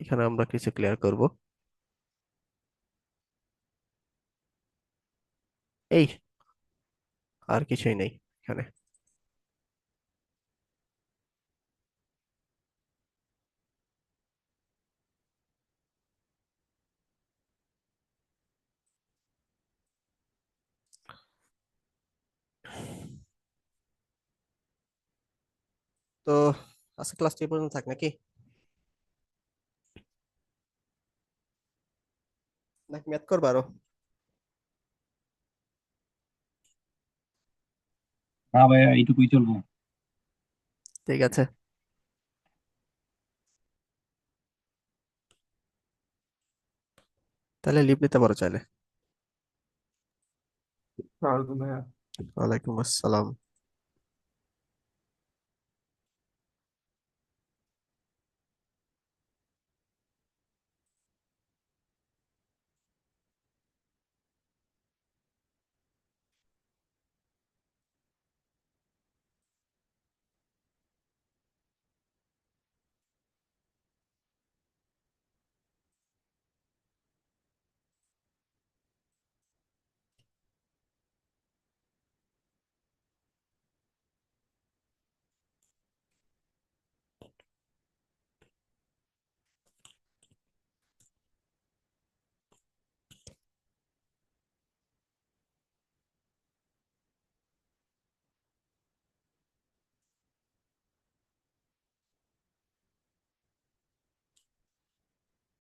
এখানে আমরা কিছু ক্লিয়ার করব। এই, আর কিছুই নেই এখানে। তো আজকে ক্লাসটি এই পর্যন্ত থাক নাকি? নাকি ম্যাথ করবা আরো? না ভাই, এইটুকুই চলবো। ঠিক আছে, তাহলে লিভ নিতে পারো চাইলে। আর তো ভাইয়া ওয়ালাইকুম আসসালাম।